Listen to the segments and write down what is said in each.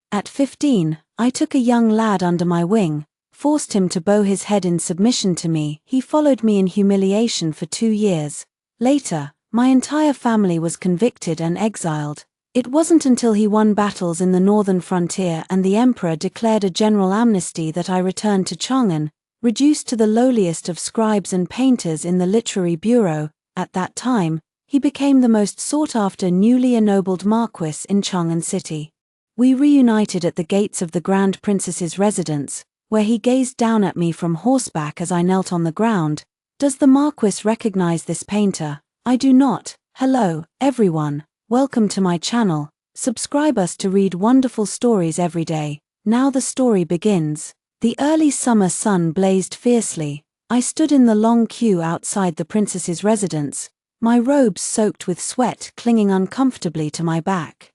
At 15, I took a young lad under my wing, forced him to bow his head in submission to me. He followed me in humiliation for 2 years. Later, my entire family was convicted and exiled. It wasn't until he won battles in the northern frontier and the emperor declared a general amnesty that I returned to Chang'an, reduced to the lowliest of scribes and painters in the literary bureau. At that time, he became the most sought-after newly ennobled marquis in Chang'an City. We reunited at the gates of the Grand Princess's residence, where he gazed down at me from horseback as I knelt on the ground. Does the Marquis recognize this painter? I do not. Hello, everyone. Welcome to my channel. Subscribe us to read wonderful stories every day. Now the story begins. The early summer sun blazed fiercely. I stood in the long queue outside the princess's residence, my robes soaked with sweat clinging uncomfortably to my back.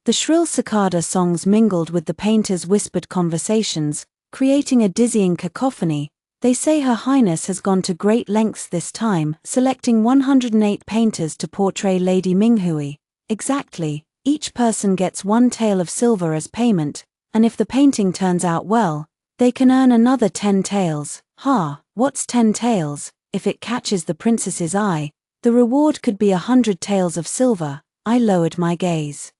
The shrill cicada songs mingled with the painter's whispered conversations, creating a dizzying cacophony. They say Her Highness has gone to great lengths this time, selecting 108 painters to portray Lady Minghui. Exactly, each person gets 1 tael of silver as payment, and if the painting turns out well, they can earn another 10 taels. What's 10 taels? If it catches the princess's eye, the reward could be 100 taels of silver. I lowered my gaze,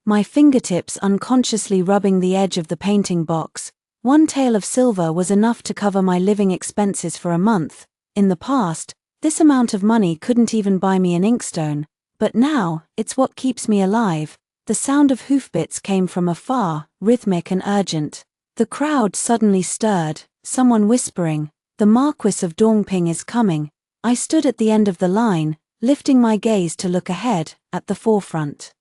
my fingertips unconsciously rubbing the edge of the painting box. 1 tael of silver was enough to cover my living expenses for a month. In the past, this amount of money couldn't even buy me an inkstone, but now, it's what keeps me alive. The sound of hoofbeats came from afar, rhythmic and urgent. The crowd suddenly stirred, someone whispering, "The Marquis of Dongping is coming." I stood at the end of the line, lifting my gaze to look ahead. At the forefront,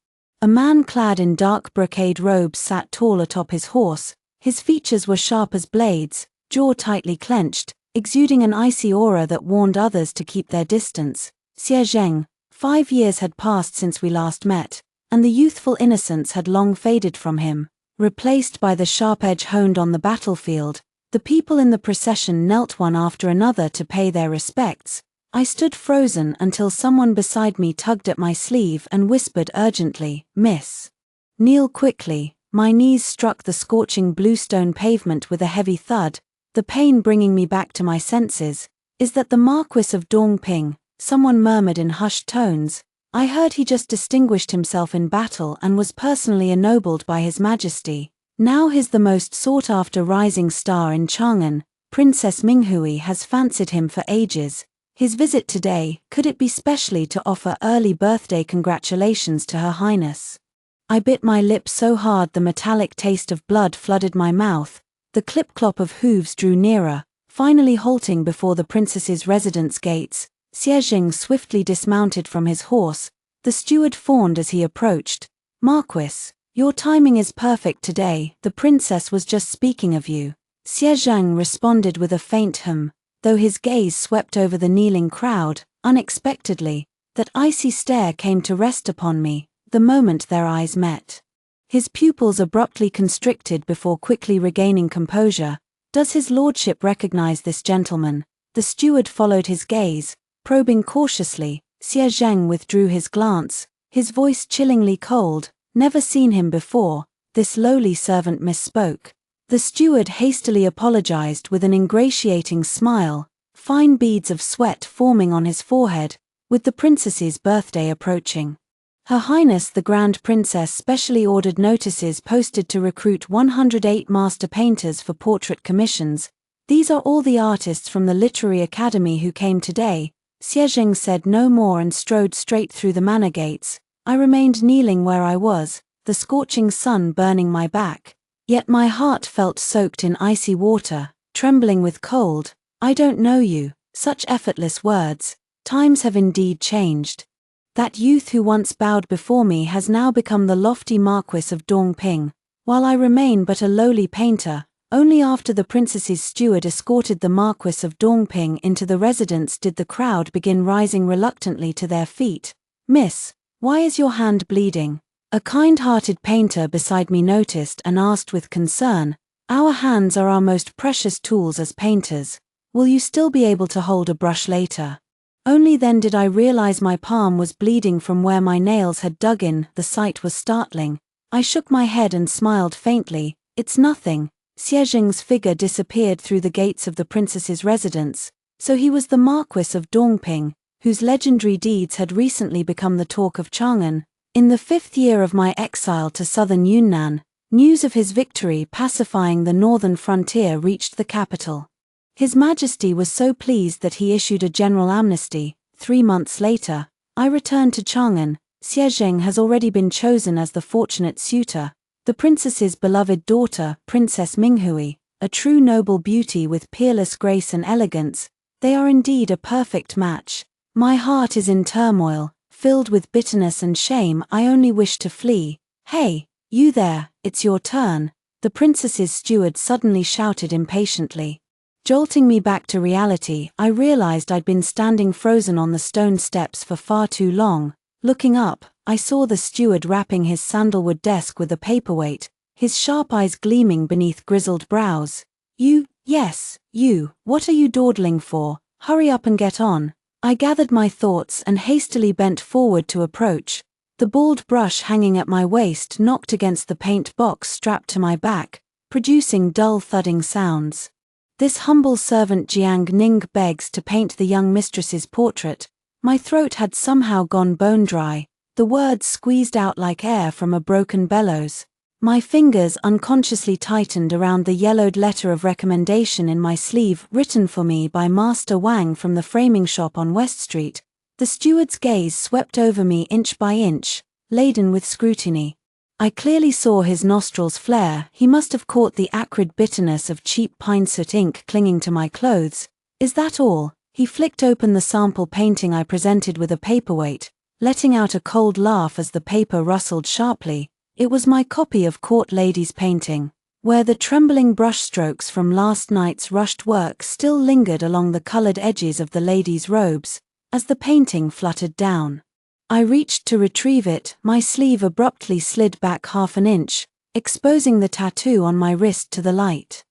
a man clad in dark brocade robes sat tall atop his horse. His features were sharp as blades, jaw tightly clenched, exuding an icy aura that warned others to keep their distance. Xie Zheng. 5 years had passed since we last met, and the youthful innocence had long faded from him, replaced by the sharp edge honed on the battlefield. The people in the procession knelt one after another to pay their respects. I stood frozen until someone beside me tugged at my sleeve and whispered urgently, "Miss, kneel quickly." My knees struck the scorching bluestone pavement with a heavy thud, the pain bringing me back to my senses. "Is that the Marquis of Dongping?" someone murmured in hushed tones. I heard he just distinguished himself in battle and was personally ennobled by His Majesty. Now he's the most sought-after rising star in Chang'an. Princess Minghui has fancied him for ages. His visit today, could it be specially to offer early birthday congratulations to Her Highness? I bit my lip so hard the metallic taste of blood flooded my mouth. The clip-clop of hooves drew nearer, finally halting before the princess's residence gates. Xie Zheng swiftly dismounted from his horse. The steward fawned as he approached. "Marquis, your timing is perfect today. The princess was just speaking of you." Xie Zheng responded with a faint hum, though his gaze swept over the kneeling crowd. Unexpectedly, that icy stare came to rest upon me. The moment their eyes met, his pupils abruptly constricted before quickly regaining composure. "Does his lordship recognize this gentleman?" The steward followed his gaze, probing cautiously. Xie Zheng withdrew his glance, his voice chillingly cold. "Never seen him before." This lowly servant misspoke. The steward hastily apologized with an ingratiating smile, fine beads of sweat forming on his forehead, with the princess's birthday approaching. Her Highness the Grand Princess specially ordered notices posted to recruit 108 master painters for portrait commissions. "These are all the artists from the Literary Academy who came today." Xie Zheng said no more and strode straight through the manor gates. I remained kneeling where I was, the scorching sun burning my back. Yet my heart felt soaked in icy water, trembling with cold. "I don't know you." Such effortless words. Times have indeed changed. That youth who once bowed before me has now become the lofty Marquis of Dongping, while I remain but a lowly painter. Only after the princess's steward escorted the Marquis of Dongping into the residence did the crowd begin rising reluctantly to their feet. "Miss, why is your hand bleeding?" A kind-hearted painter beside me noticed and asked with concern. "Our hands are our most precious tools as painters. Will you still be able to hold a brush later?" Only then did I realize my palm was bleeding from where my nails had dug in. The sight was startling. I shook my head and smiled faintly. It's nothing. Xie Jing's figure disappeared through the gates of the princess's residence, so he was the Marquis of Dongping, whose legendary deeds had recently become the talk of Chang'an. In the 5th year of my exile to southern Yunnan, news of his victory pacifying the northern frontier reached the capital. His Majesty was so pleased that he issued a general amnesty. 3 months later, I returned to Chang'an. Xie Jing has already been chosen as the fortunate suitor, the princess's beloved daughter, Princess Minghui, a true noble beauty with peerless grace and elegance. They are indeed a perfect match. My heart is in turmoil, filled with bitterness and shame. I only wish to flee. Hey, you there, it's your turn, the princess's steward suddenly shouted impatiently. Jolting me back to reality, I realized I'd been standing frozen on the stone steps for far too long. Looking up, I saw the steward rapping his sandalwood desk with a paperweight, his sharp eyes gleaming beneath grizzled brows. Yes, you, what are you dawdling for? Hurry up and get on. I gathered my thoughts and hastily bent forward to approach. The bald brush hanging at my waist knocked against the paint box strapped to my back, producing dull thudding sounds. This humble servant Jiang Ning begs to paint the young mistress's portrait. My throat had somehow gone bone dry, the words squeezed out like air from a broken bellows. My fingers unconsciously tightened around the yellowed letter of recommendation in my sleeve written for me by Master Wang from the framing shop on West Street. The steward's gaze swept over me inch by inch, laden with scrutiny. I clearly saw his nostrils flare. He must have caught the acrid bitterness of cheap pine soot ink clinging to my clothes. Is that all? He flicked open the sample painting I presented with a paperweight, letting out a cold laugh as the paper rustled sharply. It was my copy of Court Lady's painting, where the trembling brushstrokes from last night's rushed work still lingered along the colored edges of the lady's robes, as the painting fluttered down. I reached to retrieve it. My sleeve abruptly slid back half an inch, exposing the tattoo on my wrist to the light.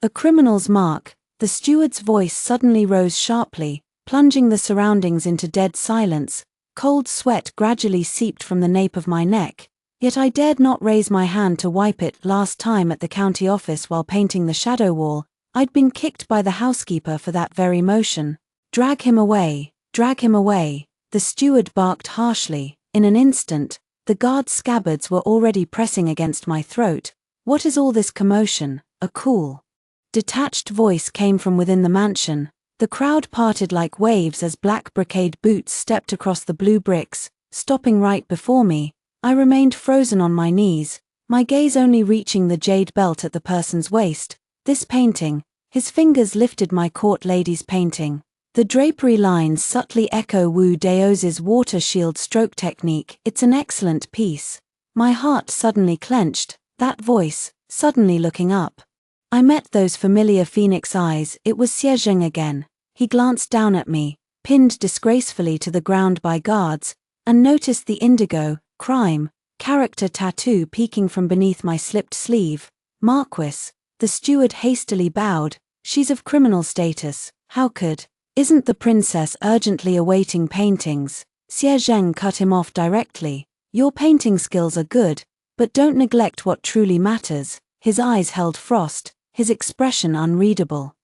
A criminal's mark. The steward's voice suddenly rose sharply, plunging the surroundings into dead silence. Cold sweat gradually seeped from the nape of my neck, yet I dared not raise my hand to wipe it. Last time at the county office while painting the shadow wall, I'd been kicked by the housekeeper for that very motion. Drag him away, drag him away, the steward barked harshly. In an instant, the guard's scabbards were already pressing against my throat. What is all this commotion? A cool, detached voice came from within the mansion. The crowd parted like waves as black brocade boots stepped across the blue bricks, stopping right before me. I remained frozen on my knees, my gaze only reaching the jade belt at the person's waist. This painting, his fingers lifted my court lady's painting. The drapery lines subtly echo Wu Daoz's water shield stroke technique. It's an excellent piece. My heart suddenly clenched, that voice, suddenly looking up. I met those familiar phoenix eyes. It was Xie Jing again. He glanced down at me, pinned disgracefully to the ground by guards, and noticed the indigo, crime, character tattoo peeking from beneath my slipped sleeve. Marquis, the steward hastily bowed. She's of criminal status. How could? Isn't the princess urgently awaiting paintings? Xie Zheng cut him off directly. Your painting skills are good, but don't neglect what truly matters. His eyes held frost, his expression unreadable.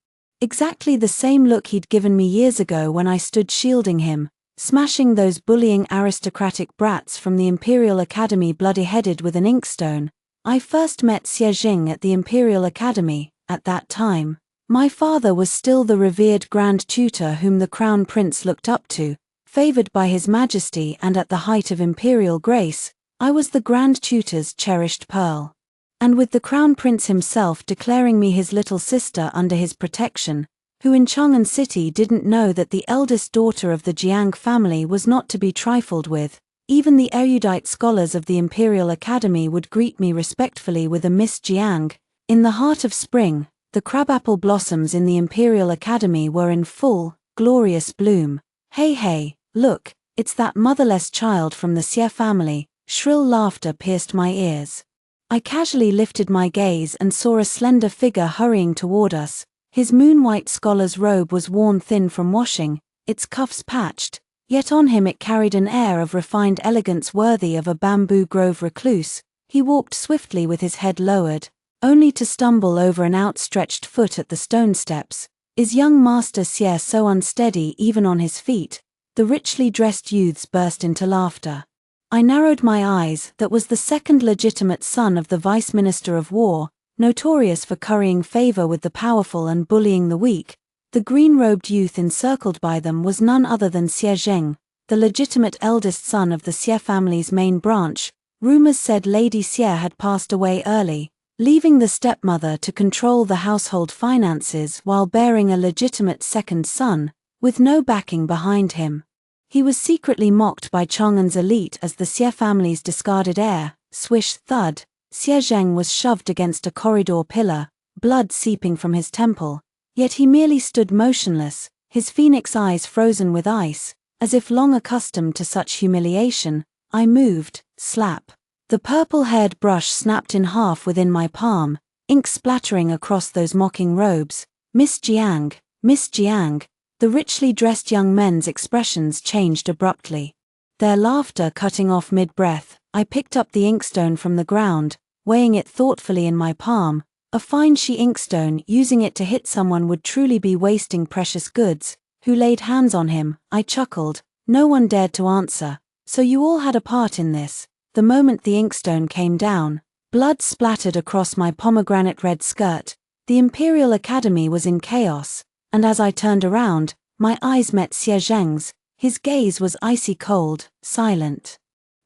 Exactly the same look he'd given me years ago when I stood shielding him, smashing those bullying aristocratic brats from the Imperial Academy bloody-headed with an inkstone. I first met Xie Jing at the Imperial Academy. At that time, my father was still the revered Grand Tutor whom the Crown Prince looked up to, favored by His Majesty, and at the height of imperial grace, I was the Grand Tutor's cherished pearl. And with the Crown Prince himself declaring me his little sister under his protection, who in Chang'an City didn't know that the eldest daughter of the Jiang family was not to be trifled with, even the erudite scholars of the Imperial Academy would greet me respectfully with a Miss Jiang. In the heart of spring, the crabapple blossoms in the Imperial Academy were in full, glorious bloom. Hey, look, it's that motherless child from the Xie family. Shrill laughter pierced my ears. I casually lifted my gaze and saw a slender figure hurrying toward us. His moon-white scholar's robe was worn thin from washing, its cuffs patched, yet on him it carried an air of refined elegance worthy of a bamboo grove recluse. He walked swiftly with his head lowered, only to stumble over an outstretched foot at the stone steps. Is young Master Xie so unsteady even on his feet? The richly dressed youths burst into laughter. I narrowed my eyes. That was the second legitimate son of the Vice Minister of War, notorious for currying favor with the powerful and bullying the weak. The green-robed youth encircled by them was none other than Xie Zheng, the legitimate eldest son of the Xie family's main branch. Rumors said Lady Xie had passed away early, leaving the stepmother to control the household finances while bearing a legitimate second son, with no backing behind him. He was secretly mocked by Chang'an's elite as the Xie family's discarded heir. Swish thud, Xie Zheng was shoved against a corridor pillar, blood seeping from his temple, yet he merely stood motionless, his phoenix eyes frozen with ice, as if long accustomed to such humiliation. I moved, slap. The purple-haired brush snapped in half within my palm, ink splattering across those mocking robes. Miss Jiang, Miss Jiang. The richly dressed young men's expressions changed abruptly. Their laughter cutting off mid-breath. I picked up the inkstone from the ground, weighing it thoughtfully in my palm. A fine she inkstone, using it to hit someone would truly be wasting precious goods. Who laid hands on him? I chuckled. No one dared to answer. So you all had a part in this. The moment the inkstone came down, blood splattered across my pomegranate red skirt. The Imperial Academy was in chaos, and as I turned around, my eyes met Xie Zheng's. His gaze was icy cold, silent,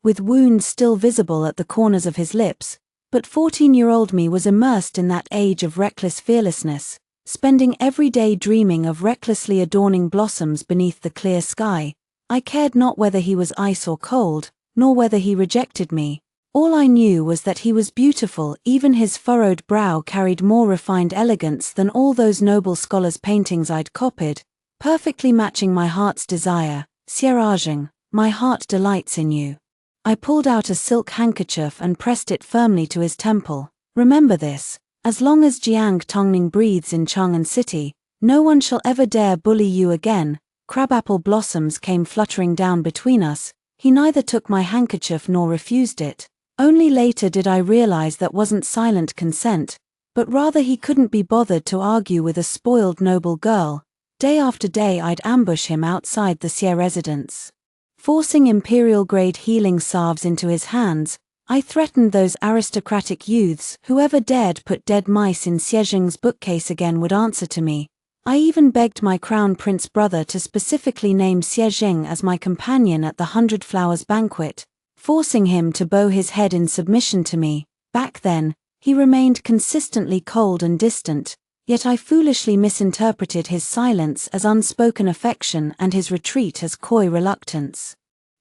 with wounds still visible at the corners of his lips. But 14-year-old me was immersed in that age of reckless fearlessness, spending every day dreaming of recklessly adorning blossoms beneath the clear sky. I cared not whether he was ice or cold, nor whether he rejected me. All I knew was that he was beautiful. Even his furrowed brow carried more refined elegance than all those noble scholars' paintings I'd copied, perfectly matching my heart's desire. Xie Zheng, my heart delights in you. I pulled out a silk handkerchief and pressed it firmly to his temple. Remember this, as long as Jiang Tongning breathes in Chang'an City, no one shall ever dare bully you again. Crabapple blossoms came fluttering down between us. He neither took my handkerchief nor refused it. Only later did I realize that wasn't silent consent, but rather he couldn't be bothered to argue with a spoiled noble girl. Day after day I'd ambush him outside the Xie residence. Forcing imperial-grade healing salves into his hands, I threatened those aristocratic youths. Whoever dared put dead mice in Xie Zheng's bookcase again would answer to me. I even begged my crown prince brother to specifically name Xie Zheng as my companion at the 100 Flowers banquet, forcing him to bow his head in submission to me. Back then, he remained consistently cold and distant, yet I foolishly misinterpreted his silence as unspoken affection and his retreat as coy reluctance.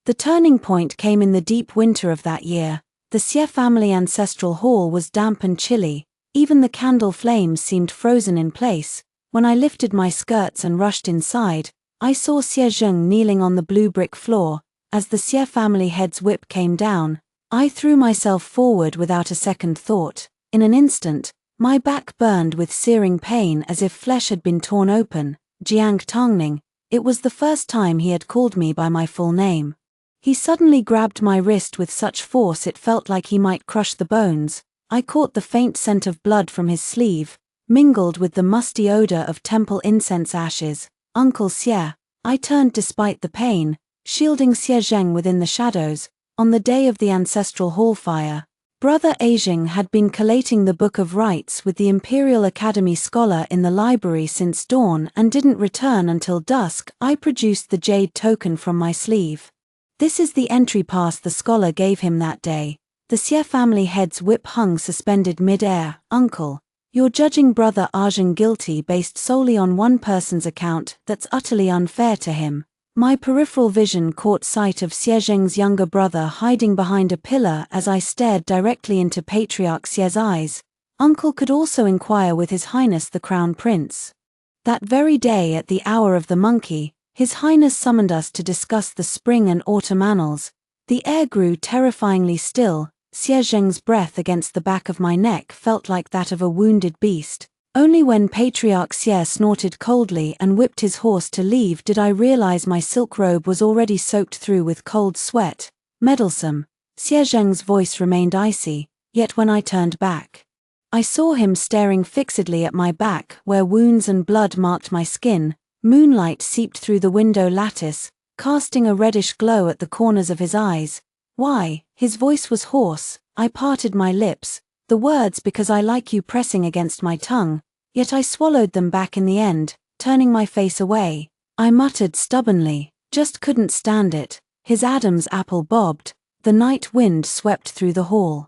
The turning point came in the deep winter of that year. The Xie family ancestral hall was damp and chilly, even the candle flames seemed frozen in place. When I lifted my skirts and rushed inside, I saw Xie Zheng kneeling on the blue brick floor. As the Xie family head's whip came down, I threw myself forward without a second thought. In an instant, my back burned with searing pain as if flesh had been torn open. Jiang Tongning, it was the first time he had called me by my full name. He suddenly grabbed my wrist with such force it felt like he might crush the bones. I caught the faint scent of blood from his sleeve, mingled with the musty odor of temple incense ashes. Uncle Xie. I turned despite the pain, shielding Xie Zheng within the shadows. On the day of the ancestral hall fire, Brother Aijing had been collating the Book of Rites with the Imperial Academy scholar in the library since dawn and didn't return until dusk. I produced the jade token from my sleeve. This is the entry pass the scholar gave him that day. The Xie family head's whip hung suspended mid-air. Uncle, you're judging Brother Aijing guilty based solely on one person's account. That's utterly unfair to him. My peripheral vision caught sight of Xie Zheng's younger brother hiding behind a pillar as I stared directly into Patriarch Xie's eyes. Uncle could also inquire with His Highness the Crown Prince. That very day at the hour of the monkey, His Highness summoned us to discuss the spring and autumn annals. The air grew terrifyingly still. Xie Zheng's breath against the back of my neck felt like that of a wounded beast. Only when Patriarch Xie snorted coldly and whipped his horse to leave did I realize my silk robe was already soaked through with cold sweat. Meddlesome. Xie Zheng's voice remained icy, yet when I turned back, I saw him staring fixedly at my back where wounds and blood marked my skin. Moonlight seeped through the window lattice, casting a reddish glow at the corners of his eyes. Why? His voice was hoarse. I parted my lips, the words "because I like you" pressing against my tongue, yet I swallowed them back in the end, turning my face away. I muttered stubbornly, "Just couldn't stand it." His Adam's apple bobbed, the night wind swept through the hall,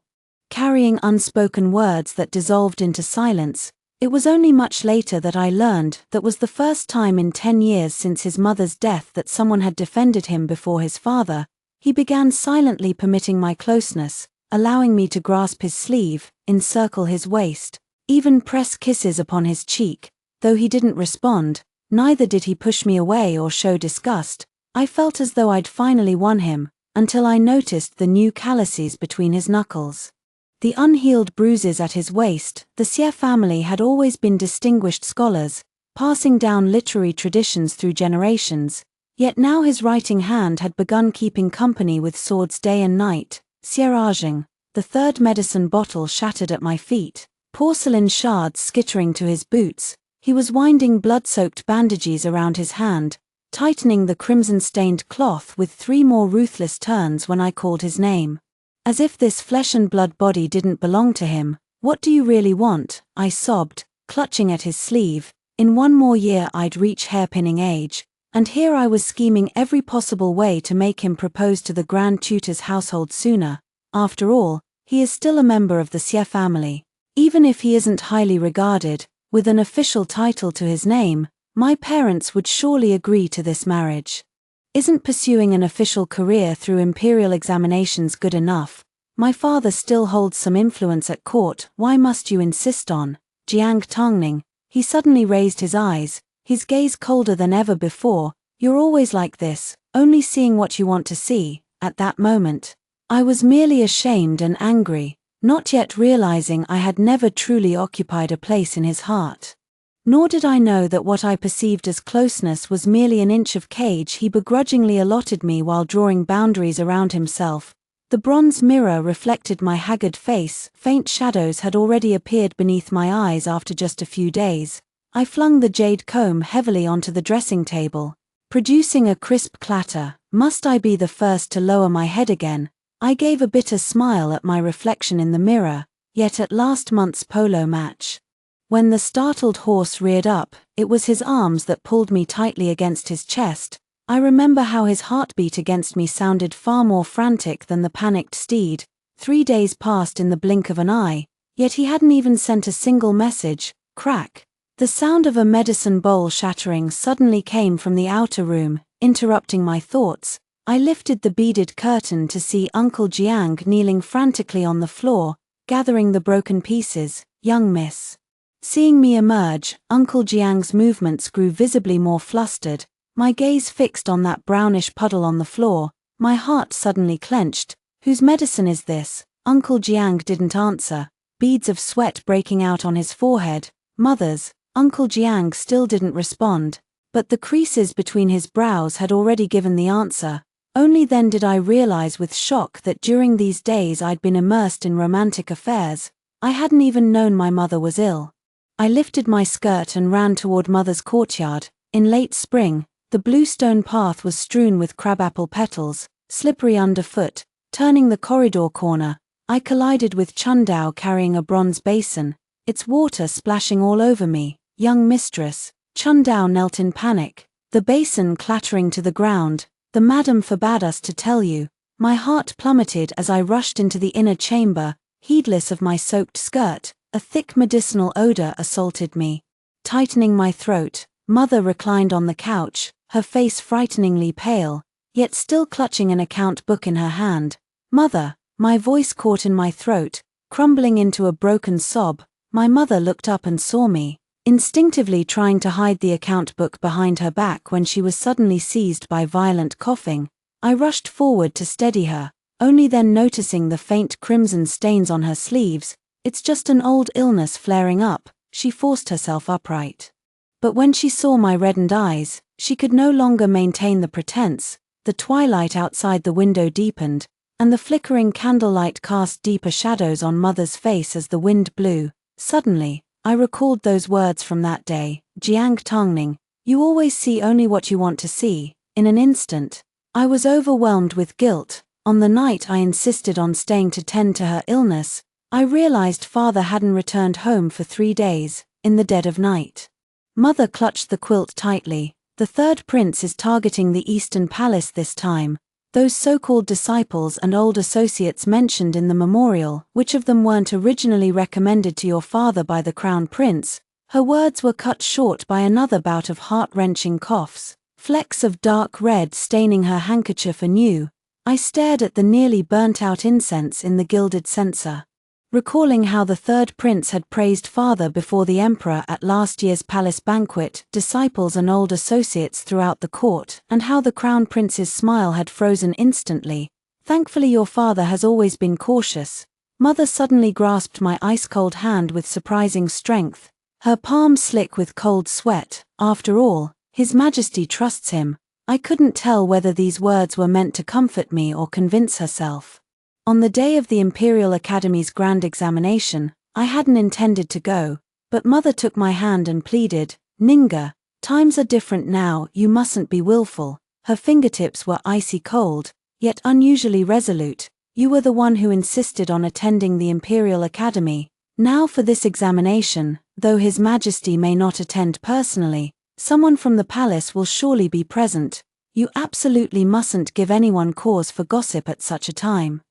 carrying unspoken words that dissolved into silence. It was only much later that I learned that was the first time in 10 years since his mother's death that someone had defended him before his father. He began silently permitting my closeness, allowing me to grasp his sleeve, encircle his waist, even press kisses upon his cheek. Though he didn't respond, neither did he push me away or show disgust. I felt as though I'd finally won him, until I noticed the new calluses between his knuckles, the unhealed bruises at his waist. The Xie family had always been distinguished scholars, passing down literary traditions through generations, yet now his writing hand had begun keeping company with swords day and night. Xie Rajing, the third medicine bottle shattered at my feet, porcelain shards skittering to his boots. He was winding blood-soaked bandages around his hand, tightening the crimson-stained cloth with 3 more ruthless turns when I called his name. As if this flesh-and-blood body didn't belong to him. "What do you really want?" I sobbed, clutching at his sleeve. In 1 more year I'd reach hairpinning age, and here I was scheming every possible way to make him propose to the Grand Tutor's household sooner. After all, he is still a member of the Xie family. Even if he isn't highly regarded, with an official title to his name, my parents would surely agree to this marriage. Isn't pursuing an official career through imperial examinations good enough? My father still holds some influence at court. Why must you insist on Jiang Tongning? He suddenly raised his eyes, his gaze colder than ever before. "You're always like this, only seeing what you want to see." At that moment, I was merely ashamed and angry, not yet realizing I had never truly occupied a place in his heart. Nor did I know that what I perceived as closeness was merely an inch of cage he begrudgingly allotted me while drawing boundaries around himself. The bronze mirror reflected my haggard face. Faint shadows had already appeared beneath my eyes after just a few days. I flung the jade comb heavily onto the dressing table, producing a crisp clatter. Must I be the first to lower my head again? I gave a bitter smile at my reflection in the mirror, yet at last month's polo match, when the startled horse reared up, it was his arms that pulled me tightly against his chest. I remember how his heartbeat against me sounded far more frantic than the panicked steed. 3 days passed in the blink of an eye, yet he hadn't even sent a single message. Crack! The sound of a medicine bowl shattering suddenly came from the outer room, interrupting my thoughts. I lifted the beaded curtain to see Uncle Jiang kneeling frantically on the floor, gathering the broken pieces. "Young miss." Seeing me emerge, Uncle Jiang's movements grew visibly more flustered. My gaze fixed on that brownish puddle on the floor, my heart suddenly clenched. "Whose medicine is this?" Uncle Jiang didn't answer, beads of sweat breaking out on his forehead. "Mother's." Uncle Jiang still didn't respond, but the creases between his brows had already given the answer. Only then did I realize with shock that during these days I'd been immersed in romantic affairs. I hadn't even known my mother was ill. I lifted my skirt and ran toward Mother's courtyard. In late spring, the bluestone path was strewn with crabapple petals, slippery underfoot. Turning the corridor corner, I collided with Chundao carrying a bronze basin, its water splashing all over me. "Young mistress." Chundao knelt in panic, the basin clattering to the ground. "The madam forbade us to tell you." My heart plummeted as I rushed into the inner chamber, heedless of my soaked skirt. A thick medicinal odor assaulted me, tightening my throat. Mother reclined on the couch, her face frighteningly pale, yet still clutching an account book in her hand. "Mother!" My voice caught in my throat, crumbling into a broken sob. My mother looked up and saw me, instinctively trying to hide the account book behind her back when she was suddenly seized by violent coughing. I rushed forward to steady her, only then noticing the faint crimson stains on her sleeves. "It's just an old illness flaring up." She forced herself upright. But when she saw my reddened eyes, she could no longer maintain the pretense. The twilight outside the window deepened, and the flickering candlelight cast deeper shadows on Mother's face as the wind blew. Suddenly, I recalled those words from that day, Jiang Tongning, you always see only what you want to see. In an instant, I was overwhelmed with guilt. On the night I insisted on staying to tend to her illness, I realized Father hadn't returned home for 3 days. In the dead of night, Mother clutched the quilt tightly. The third prince is targeting the Eastern Palace this time. Those so-called disciples and old associates mentioned in the memorial, which of them weren't originally recommended to your father by the Crown Prince? Her words were cut short by another bout of heart-wrenching coughs, flecks of dark red staining her handkerchief anew. I stared at the nearly burnt-out incense in the gilded censer, recalling how the third prince had praised Father before the emperor at last year's palace banquet, disciples and old associates throughout the court, and how the crown prince's smile had frozen instantly. Thankfully your father has always been cautious. Mother suddenly grasped my ice-cold hand with surprising strength, her palm slick with cold sweat. After all, His Majesty trusts him. I couldn't tell whether these words were meant to comfort me or convince herself. On the day of the Imperial Academy's grand examination, I hadn't intended to go, but Mother took my hand and pleaded, Ninga, times are different now, you mustn't be willful. Her fingertips were icy cold, yet unusually resolute. You were the one who insisted on attending the Imperial Academy. Now for this examination, though His Majesty may not attend personally, someone from the palace will surely be present. You absolutely mustn't give anyone cause for gossip at such a time.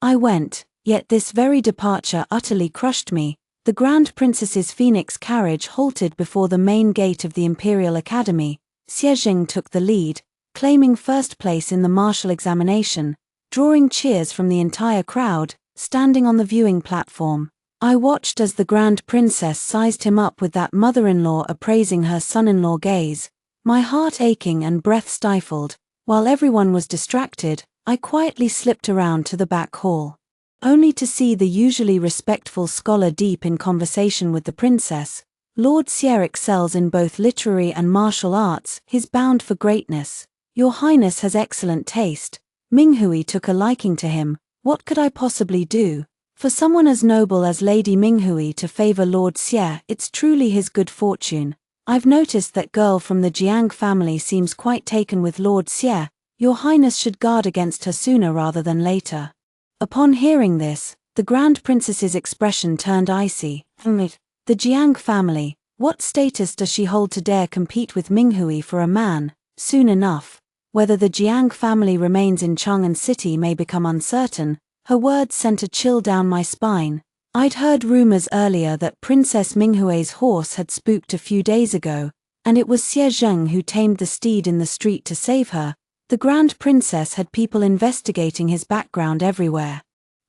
I went, yet this very departure utterly crushed me. The Grand Princess's phoenix carriage halted before the main gate of the Imperial Academy. Xie Jing took the lead, claiming first place in the martial examination, drawing cheers from the entire crowd. Standing on the viewing platform, I watched as the Grand Princess sized him up with that mother-in-law appraising her son-in-law gaze, my heart aching and breath stifled. While everyone was distracted, I quietly slipped around to the back hall, only to see the usually respectful scholar deep in conversation with the princess. Lord Xie excels in both literary and martial arts, he's bound for greatness. Your Highness has excellent taste. Minghui took a liking to him. What could I possibly do? For someone as noble as Lady Minghui to favor Lord Xie, it's truly his good fortune. I've noticed that girl from the Jiang family seems quite taken with Lord Xie. Your Highness should guard against her sooner rather than later. Upon hearing this, the Grand Princess's expression turned icy. The Jiang family, what status does she hold to dare compete with Minghui for a man? Soon enough. Whether the Jiang family remains in Chang'an City may become uncertain. Her words sent a chill down my spine. I'd heard rumors earlier that Princess Minghui's horse had spooked a few days ago, and it was Xie Zheng who tamed the steed in the street to save her. The Grand Princess had people investigating his background everywhere.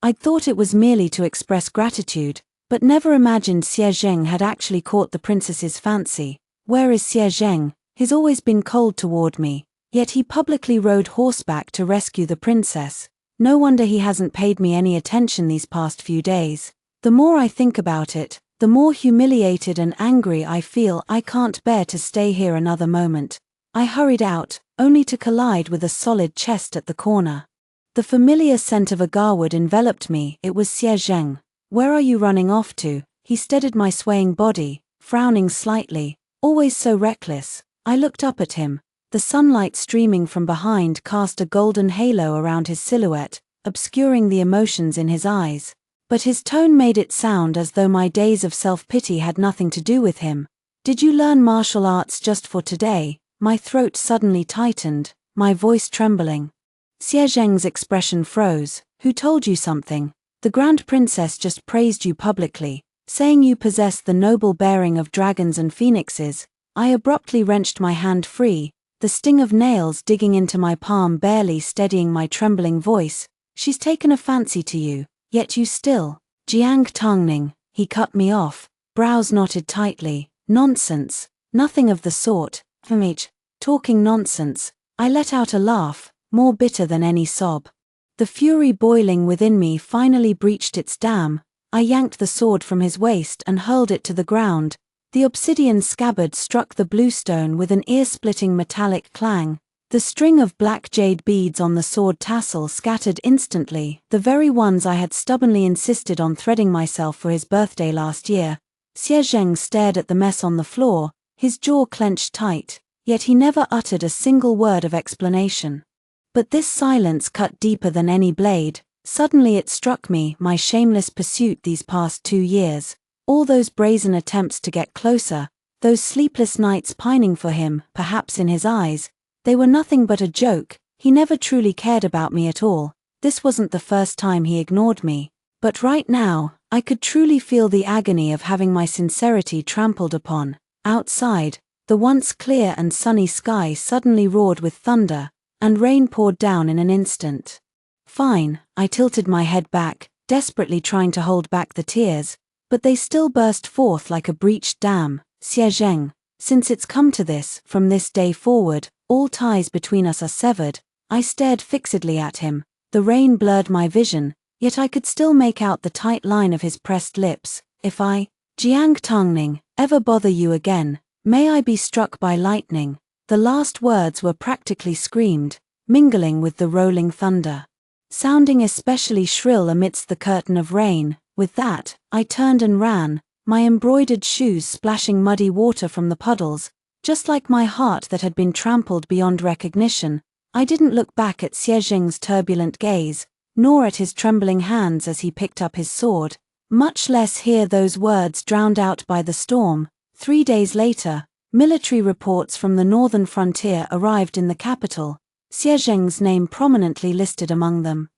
I'd thought it was merely to express gratitude, but never imagined Xie Zheng had actually caught the princess's fancy. Where is Xie Zheng? He's always been cold toward me, yet he publicly rode horseback to rescue the princess. No wonder he hasn't paid me any attention these past few days. The more I think about it, the more humiliated and angry I feel. I can't bear to stay here another moment. I hurried out, only to collide with a solid chest at the corner. The familiar scent of agarwood enveloped me. It was Xie Zheng. Where are you running off to? He steadied my swaying body, frowning slightly. Always so reckless. I looked up at him. The sunlight streaming from behind cast a golden halo around his silhouette, obscuring the emotions in his eyes. But his tone made it sound as though my days of self-pity had nothing to do with him. Did you learn martial arts just for today? My throat suddenly tightened, my voice trembling. Xie Zheng's expression froze. Who told you something? The Grand Princess just praised you publicly, saying you possess the noble bearing of dragons and phoenixes. I abruptly wrenched my hand free, the sting of nails digging into my palm barely steadying my trembling voice. She's taken a fancy to you, yet you still. Jiang Tongning, he cut me off, brows knotted tightly. Nonsense. Nothing of the sort. Talking nonsense. I let out a laugh, more bitter than any sob. The fury boiling within me finally breached its dam. I yanked the sword from his waist and hurled it to the ground. The obsidian scabbard struck the bluestone with an ear-splitting metallic clang. The string of black jade beads on the sword tassel scattered instantly, the very ones I had stubbornly insisted on threading myself for his birthday last year. Xie Zheng stared at the mess on the floor, his jaw clenched tight, yet he never uttered a single word of explanation. But this silence cut deeper than any blade. Suddenly it struck me, my shameless pursuit these past 2 years, all those brazen attempts to get closer, those sleepless nights pining for him, perhaps in his eyes, they were nothing but a joke. He never truly cared about me at all. This wasn't the first time he ignored me. But right now, I could truly feel the agony of having my sincerity trampled upon. Outside, the once clear and sunny sky suddenly roared with thunder, and rain poured down in an instant. Fine, I tilted my head back, desperately trying to hold back the tears, but they still burst forth like a breached dam. Xie Zheng, since it's come to this, from this day forward, all ties between us are severed. I stared fixedly at him. The rain blurred my vision, yet I could still make out the tight line of his pressed lips. If I, Jiang Tongning, ever bother you again, may I be struck by lightning. The last words were practically screamed, mingling with the rolling thunder, sounding especially shrill amidst the curtain of rain. With that, I turned and ran, my embroidered shoes splashing muddy water from the puddles, just like my heart that had been trampled beyond recognition. I didn't look back at Xie Zheng's turbulent gaze, nor at his trembling hands as he picked up his sword, much less hear those words drowned out by the storm. 3 days later, military reports from the northern frontier arrived in the capital, Xie Zheng's name prominently listed among them.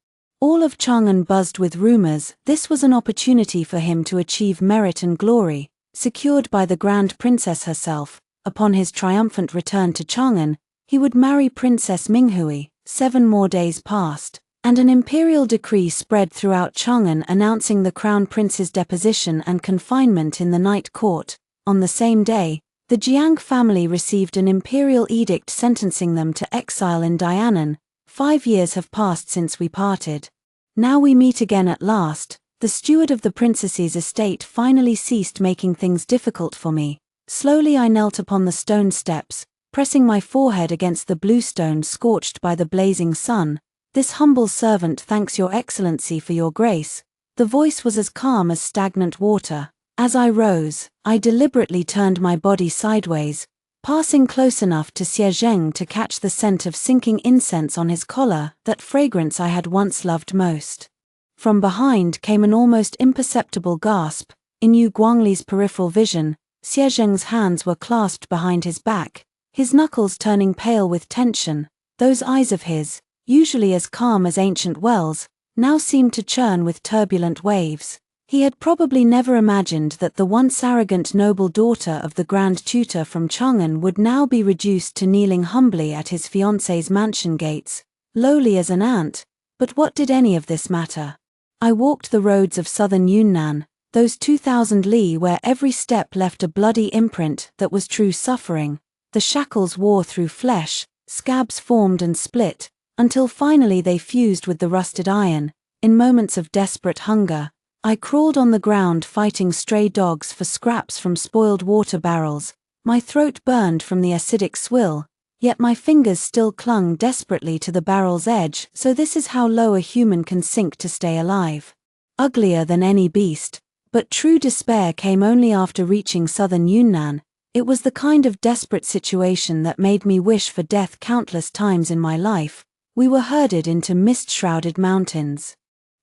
All of Chang'an buzzed with rumors. This was an opportunity for him to achieve merit and glory, secured by the Grand Princess herself. Upon his triumphant return to Chang'an, he would marry Princess Minghui. 7 more days passed, and an imperial decree spread throughout Chang'an announcing the crown prince's deposition and confinement in the night court. On the same day, the Jiang family received an imperial edict sentencing them to exile in Dianan. 5 years have passed since we parted. Now we meet again at last. The steward of the princess's estate finally ceased making things difficult for me. Slowly I knelt upon the stone steps, pressing my forehead against the bluestone scorched by the blazing sun. This humble servant thanks your excellency for your grace. The voice was as calm as stagnant water. As I rose, I deliberately turned my body sideways, passing close enough to Xie Zheng to catch the scent of sinking incense on his collar, that fragrance I had once loved most. From behind came an almost imperceptible gasp. In Yu Guangli's peripheral vision, Xie Zheng's hands were clasped behind his back, his knuckles turning pale with tension. Those eyes of his, usually as calm as ancient wells, now seemed to churn with turbulent waves. He had probably never imagined that the once arrogant noble daughter of the Grand Tutor from Chang'an would now be reduced to kneeling humbly at his fiancé's mansion gates, lowly as an ant. But what did any of this matter? I walked the roads of southern Yunnan, those 2,000 li where every step left a bloody imprint that was true suffering. The shackles wore through flesh, scabs formed and split, until finally they fused with the rusted iron. In moments of desperate hunger, I crawled on the ground fighting stray dogs for scraps from spoiled water barrels. My throat burned from the acidic swill, yet my fingers still clung desperately to the barrel's edge. So this is how low a human can sink to stay alive. Uglier than any beast, but true despair came only after reaching southern Yunnan. It was the kind of desperate situation that made me wish for death countless times in my life. We were herded into mist-shrouded mountains.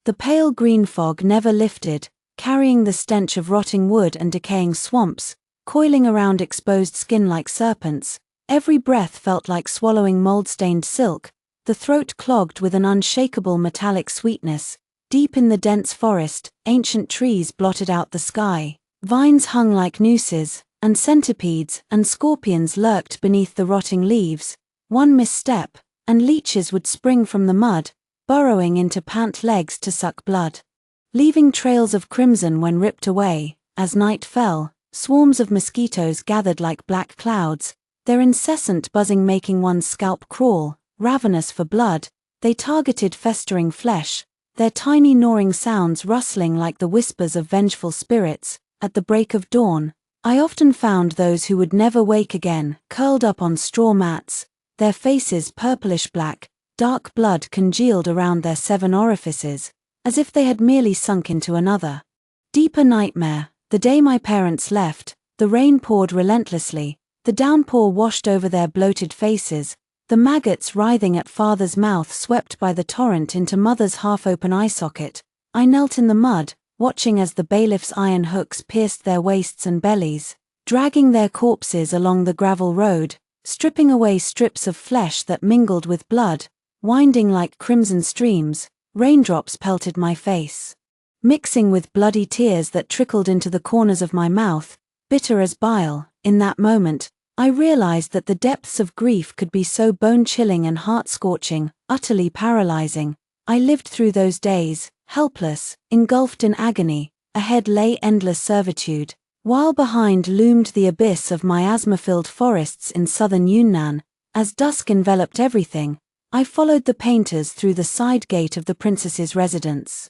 The pale green fog never lifted, carrying the stench of rotting wood and decaying swamps, coiling around exposed skin like serpents. Every breath felt like swallowing mold-stained silk, the throat clogged with an unshakable metallic sweetness. Deep in the dense forest, ancient trees blotted out the sky. Vines hung like nooses, and centipedes and scorpions lurked beneath the rotting leaves. One misstep, and leeches would spring from the mud, burrowing into pant legs to suck blood, leaving trails of crimson when ripped away. As night fell, swarms of mosquitoes gathered like black clouds, their incessant buzzing making one's scalp crawl. Ravenous for blood, they targeted festering flesh, their tiny gnawing sounds rustling like the whispers of vengeful spirits. At the break of dawn, I often found those who would never wake again, curled up on straw mats, their faces purplish-black, dark blood congealed around their 7 orifices, as if they had merely sunk into another deeper nightmare. The day my parents left, the rain poured relentlessly, the downpour washed over their bloated faces, the maggots writhing at father's mouth swept by the torrent into mother's half-open eye socket. I knelt in the mud, watching as the bailiff's iron hooks pierced their waists and bellies, dragging their corpses along the gravel road, stripping away strips of flesh that mingled with blood, winding like crimson streams. Raindrops pelted my face, mixing with bloody tears that trickled into the corners of my mouth, bitter as bile. In that moment, I realized that the depths of grief could be so bone-chilling and heart-scorching, utterly paralyzing. I lived through those days, helpless, engulfed in agony. Ahead lay endless servitude, while behind loomed the abyss of miasma-filled forests in southern Yunnan. As dusk enveloped everything, I followed the painters through the side gate of the princess's residence.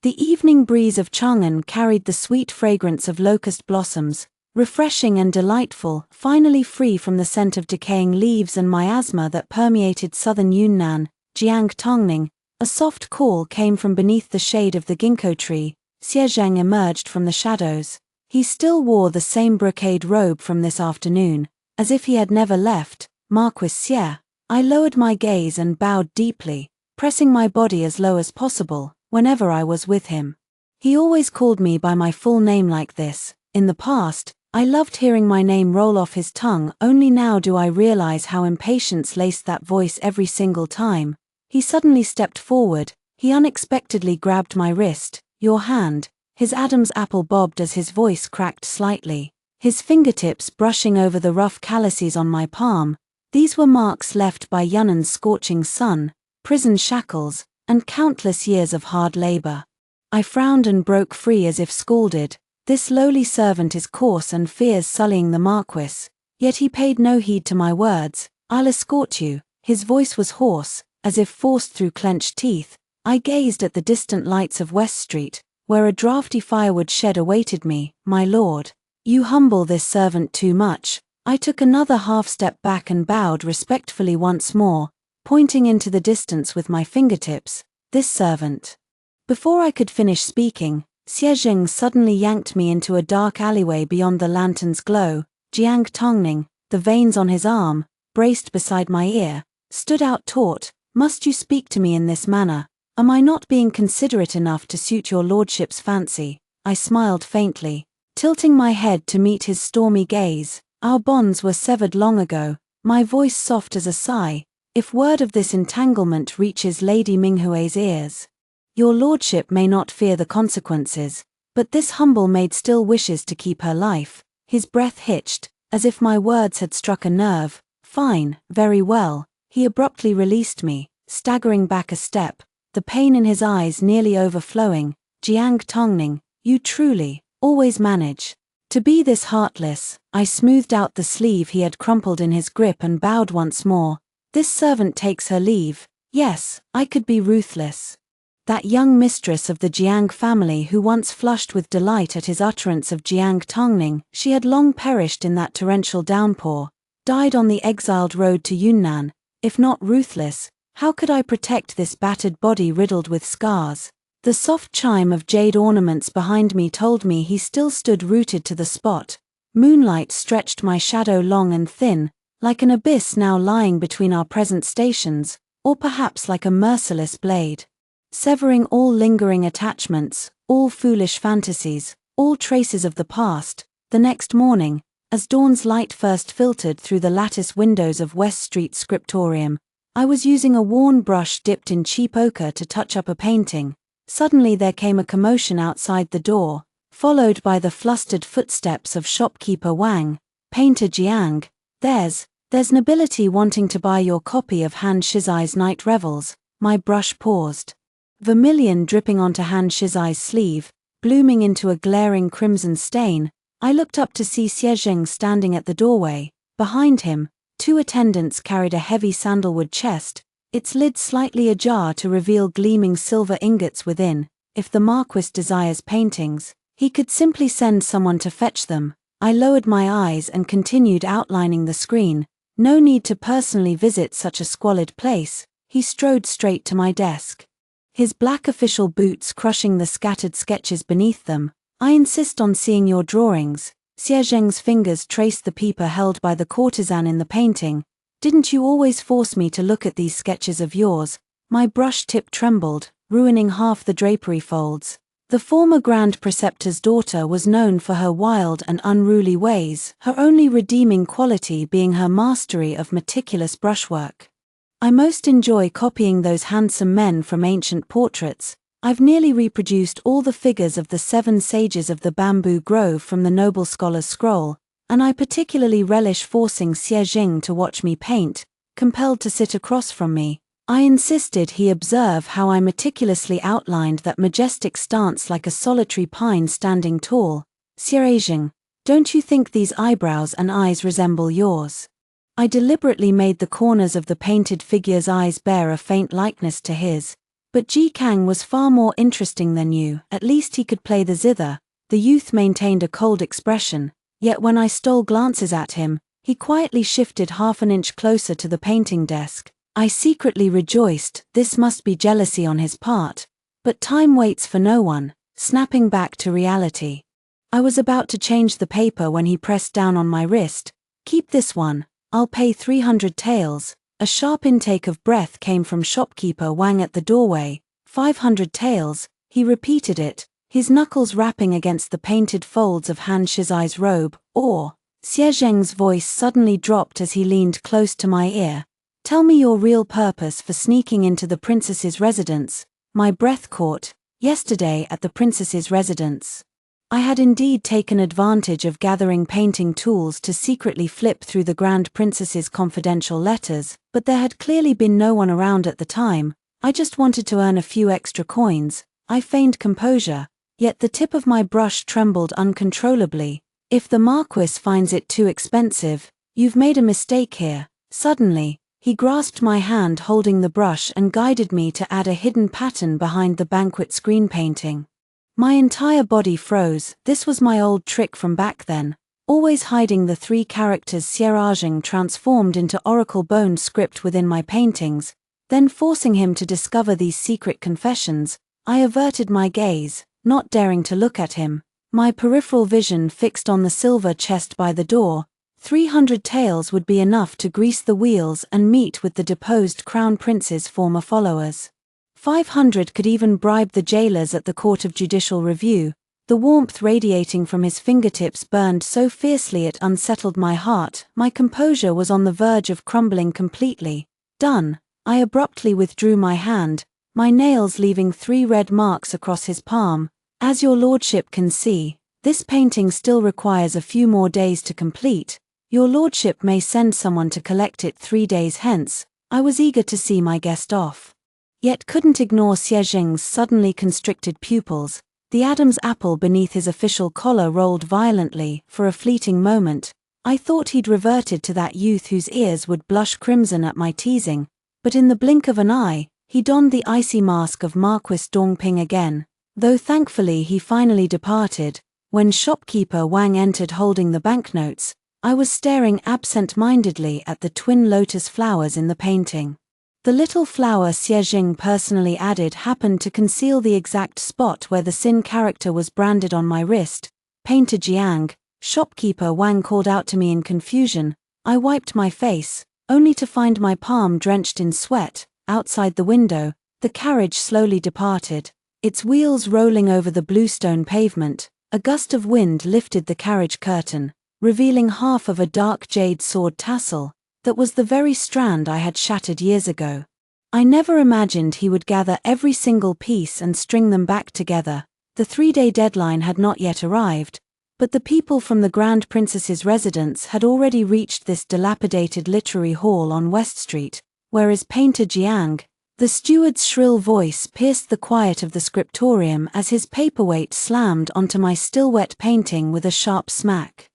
The evening breeze of Chang'an carried the sweet fragrance of locust blossoms, refreshing and delightful, finally free from the scent of decaying leaves and miasma that permeated southern Yunnan. Jiang Tongning, a soft call came from beneath the shade of the ginkgo tree. Xie Zheng emerged from the shadows. He still wore the same brocade robe from this afternoon, as if he had never left. Marquis Xie. I lowered my gaze and bowed deeply, pressing my body as low as possible whenever I was with him. He always called me by my full name like this. In the past, I loved hearing my name roll off his tongue, only now do I realize how impatience laced that voice every single time. He suddenly stepped forward, he unexpectedly grabbed my wrist. Your hand. His Adam's apple bobbed as his voice cracked slightly, his fingertips brushing over the rough calluses on my palm. These were marks left by Yunnan's scorching sun, prison shackles, and countless years of hard labor. I frowned and broke free as if scalded. This lowly servant is coarse and fears sullying the Marquis, yet he paid no heed to my words. I'll escort you. His voice was hoarse, as if forced through clenched teeth. I gazed at the distant lights of West Street, where a drafty firewood shed awaited me. My lord, you humble this servant too much. I took another half-step back and bowed respectfully once more, pointing into the distance with my fingertips. This servant. Before I could finish speaking, Xie Zheng suddenly yanked me into a dark alleyway beyond the lantern's glow. Jiang Tongning, the veins on his arm, braced beside my ear, stood out taut. Must you speak to me in this manner? Am I not being considerate enough to suit your lordship's fancy? I smiled faintly, tilting my head to meet his stormy gaze. Our bonds were severed long ago, my voice soft as a sigh. If word of this entanglement reaches Lady Minghue's ears, your lordship may not fear the consequences, but this humble maid still wishes to keep her life. His breath hitched, as if my words had struck a nerve. Fine, very well. He abruptly released me, staggering back a step, the pain in his eyes nearly overflowing. Jiang Tongning, you truly, always manage to be this heartless. I smoothed out the sleeve he had crumpled in his grip and bowed once more. This servant takes her leave. Yes, I could be ruthless. That young mistress of the Jiang family who once flushed with delight at his utterance of Jiang Tongning, she had long perished in that torrential downpour, died on the exiled road to Yunnan. If not ruthless, how could I protect this battered body riddled with scars? The soft chime of jade ornaments behind me told me he still stood rooted to the spot. Moonlight stretched my shadow long and thin, like an abyss now lying between our present stations, or perhaps like a merciless blade, severing all lingering attachments, all foolish fantasies, all traces of the past. The next morning, as dawn's light first filtered through the lattice windows of West Street scriptorium, I was using a worn brush dipped in cheap ochre to touch up a painting. Suddenly there came a commotion outside the door, followed by the flustered footsteps of shopkeeper Wang. Painter Jiang, there's nobility wanting to buy your copy of Han Shizai's Night Revels. My brush paused. Vermilion dripping onto Han Shizai's sleeve, blooming into a glaring crimson stain. I looked up to see Xie Zheng standing at the doorway. Behind him, 2 attendants carried a heavy sandalwood chest, its lid slightly ajar to reveal gleaming silver ingots within. If the Marquis desires paintings, he could simply send someone to fetch them. I lowered my eyes and continued outlining the screen. No need to personally visit such a squalid place. He strode straight to my desk. His black official boots crushing the scattered sketches beneath them. I insist on seeing your drawings. Xie Zheng's fingers traced the paper held by the courtesan in the painting. Didn't you always force me to look at these sketches of yours? My brush tip trembled, ruining half the drapery folds. The former Grand Preceptor's daughter was known for her wild and unruly ways, her only redeeming quality being her mastery of meticulous brushwork. I most enjoy copying those handsome men from ancient portraits. I've nearly reproduced all the figures of the 7 sages of the bamboo grove from the noble scholar's scroll, and I particularly relish forcing Xie Jing to watch me paint, compelled to sit across from me. I insisted he observe how I meticulously outlined that majestic stance like a solitary pine standing tall. Xie Jing, don't you think these eyebrows and eyes resemble yours? I deliberately made the corners of the painted figure's eyes bear a faint likeness to his. But Ji Kang was far more interesting than you, at least he could play the zither. The youth maintained a cold expression, yet when I stole glances at him, he quietly shifted half an inch closer to the painting desk. I secretly rejoiced, this must be jealousy on his part. But time waits for no one, snapping back to reality. I was about to change the paper when he pressed down on my wrist. Keep this one, I'll pay 300 taels. A sharp intake of breath came from shopkeeper Wang at the doorway. 500 taels, he repeated it, his knuckles rapping against the painted folds of Han Shizai's robe. Or, Xie Zheng's voice suddenly dropped as he leaned close to my ear. Tell me your real purpose for sneaking into the princess's residence. My breath caught. Yesterday at the princess's residence. I had indeed taken advantage of gathering painting tools to secretly flip through the Grand Princess's confidential letters, but there had clearly been no one around at the time. I just wanted to earn a few extra coins. I feigned composure, yet the tip of my brush trembled uncontrollably. If the Marquis finds it too expensive, you've made a mistake here. Suddenly, he grasped my hand holding the brush and guided me to add a hidden pattern behind the banquet screen painting. My entire body froze. This was my old trick from back then, always hiding the 3 characters Xie transformed into oracle bone script within my paintings, then forcing him to discover these secret confessions. I averted my gaze, not daring to look at him, my peripheral vision fixed on the silver chest by the door. 300 taels would be enough to grease the wheels and meet with the deposed crown prince's former followers. 500 could even bribe the jailers at the Court of Judicial Review. The warmth radiating from his fingertips burned so fiercely it unsettled my heart. My composure was on the verge of crumbling completely. Done. I abruptly withdrew my hand, my nails leaving 3 red marks across his palm. As your lordship can see, this painting still requires a few more days to complete. Your lordship may send someone to collect it 3 days hence. I was eager to see my guest off, yet couldn't ignore Xie Jing's suddenly constricted pupils. The Adam's apple beneath his official collar rolled violently. For a fleeting moment, I thought he'd reverted to that youth whose ears would blush crimson at my teasing, but in the blink of an eye, he donned the icy mask of Marquis Dongping again, though thankfully he finally departed. When shopkeeper Wang entered holding the banknotes, I was staring absent-mindedly at the twin lotus flowers in the painting. The little flower Xie Jing personally added happened to conceal the exact spot where the Sin character was branded on my wrist. Painter Jiang, shopkeeper Wang called out to me in confusion. I wiped my face, only to find my palm drenched in sweat. Outside the window, the carriage slowly departed, its wheels rolling over the bluestone pavement. A gust of wind lifted the carriage curtain, revealing half of a dark jade sword tassel. That was the very strand I had shattered years ago. I never imagined he would gather every single piece and string them back together. The 3-day deadline had not yet arrived, but the people from the Grand Princess's residence had already reached this dilapidated literary hall on West Street, whereas painter Jiang, the steward's shrill voice pierced the quiet of the scriptorium as his paperweight slammed onto my still-wet painting with a sharp smack.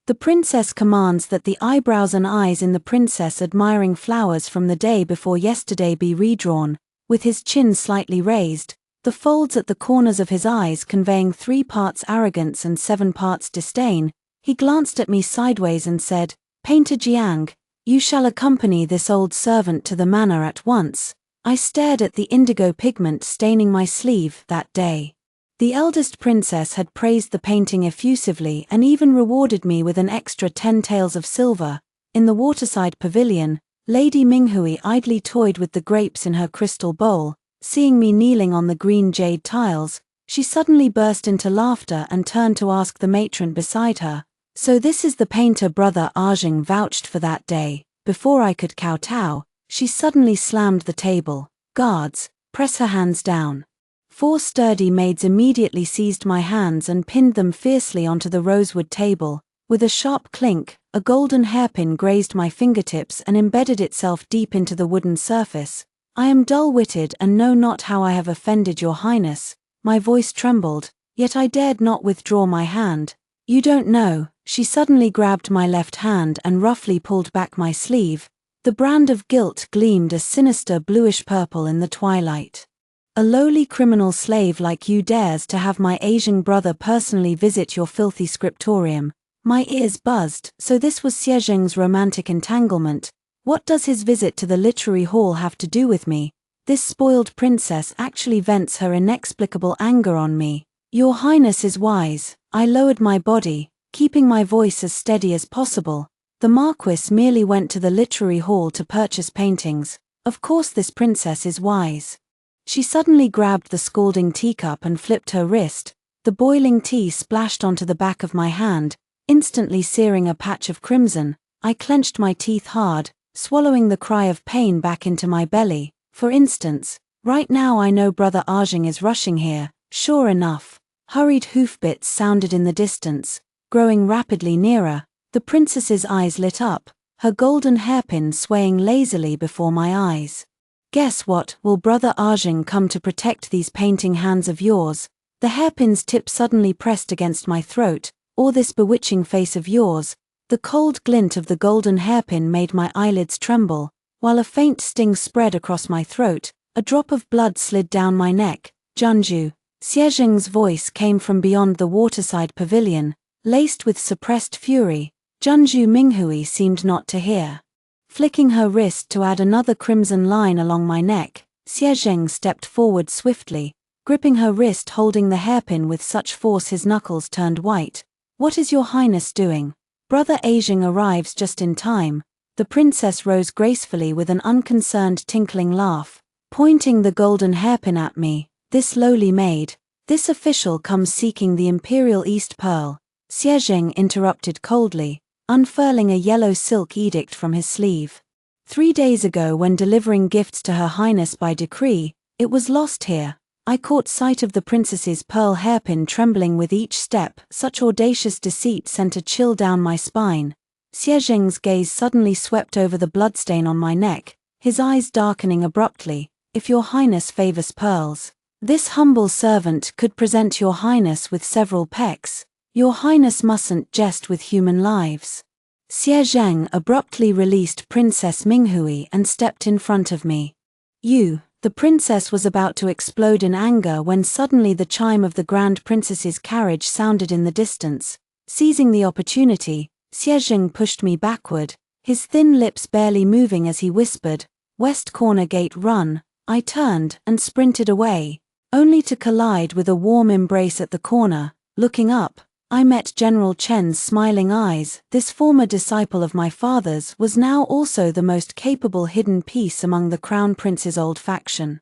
The princess commands that the eyebrows and eyes in the princess admiring flowers from the day before yesterday be redrawn, with his chin slightly raised, the folds at the corners of his eyes conveying 3 parts arrogance and 7 parts disdain. He glanced at me sideways and said, "Painter Jiang, You shall accompany this old servant to the manor at once. I stared at the indigo pigment staining my sleeve that day. The eldest princess had praised the painting effusively and even rewarded me with an extra 10 taels of silver. In the waterside pavilion, Lady Minghui idly toyed with the grapes in her crystal bowl. Seeing me kneeling on the green jade tiles, she suddenly burst into laughter and turned to ask the matron beside her, "So this is the painter Brother Arjing vouched for that day." Before I could kowtow, she suddenly slammed the table. "Guards, press her hands down." 4 sturdy maids immediately seized my hands and pinned them fiercely onto the rosewood table. With a sharp clink, a golden hairpin grazed my fingertips and embedded itself deep into the wooden surface. "I am dull-witted and know not how I have offended your highness." My voice trembled, yet I dared not withdraw my hand. "You don't know." She suddenly grabbed my left hand and roughly pulled back my sleeve. The brand of guilt gleamed a sinister bluish-purple in the twilight. "A lowly criminal slave like you dares to have my Asian brother personally visit your filthy scriptorium." My ears buzzed. So this was Xie Zheng's romantic entanglement. What does his visit to the literary hall have to do with me? This spoiled princess actually vents her inexplicable anger on me. "Your highness is wise." I lowered my body, keeping my voice as steady as possible. "The marquis merely went to the literary hall to purchase paintings. Of course this princess is wise." She suddenly grabbed the scalding teacup and flipped her wrist. The boiling tea splashed onto the back of my hand, instantly searing a patch of crimson. I clenched my teeth hard, swallowing the cry of pain back into my belly. "For instance, right now I know Brother Arjing is rushing here." Sure enough, hurried hoofbeats sounded in the distance, growing rapidly nearer. The princess's eyes lit up, her golden hairpin swaying lazily before my eyes. "Guess what? Will Brother Arjing come to protect these painting hands of yours?" The hairpin's tip suddenly pressed against my throat. "Or this bewitching face of yours?" The cold glint of the golden hairpin made my eyelids tremble, while a faint sting spread across my throat. A drop of blood slid down my neck. "Junju." Xie Zheng's voice came from beyond the waterside pavilion, laced with suppressed fury. Junju Minghui seemed not to hear. Flicking her wrist to add another crimson line along my neck, Xie Zheng stepped forward swiftly, gripping her wrist, holding the hairpin with such force his knuckles turned white. "What is your highness doing?" "Brother Arjing arrives just in time." The princess rose gracefully with an unconcerned tinkling laugh, pointing the golden hairpin at me. "This lowly maid, this official comes seeking the imperial East Pearl." Xie Zheng interrupted coldly, unfurling a yellow silk edict from his sleeve. 3 days ago, when delivering gifts to Her Highness by decree, it was lost here. I caught sight of the princess's pearl hairpin trembling with each step. Such audacious deceit sent a chill down my spine. Xie Zheng's gaze suddenly swept over the bloodstain on my neck, his eyes darkening abruptly. "If your highness favors pearls, this humble servant could present your highness with several pecks. Your highness mustn't jest with human lives." Xie Zheng abruptly released Princess Minghui and stepped in front of me. "You." The princess was about to explode in anger when suddenly the chime of the grand princess's carriage sounded in the distance. Seizing the opportunity, Xie Zheng pushed me backward, his thin lips barely moving as he whispered, "West Corner Gate, run." I turned and sprinted away, only to collide with a warm embrace at the corner. Looking up, I met General Chen's smiling eyes. This former disciple of my father's was now also the most capable hidden piece among the Crown Prince's old faction.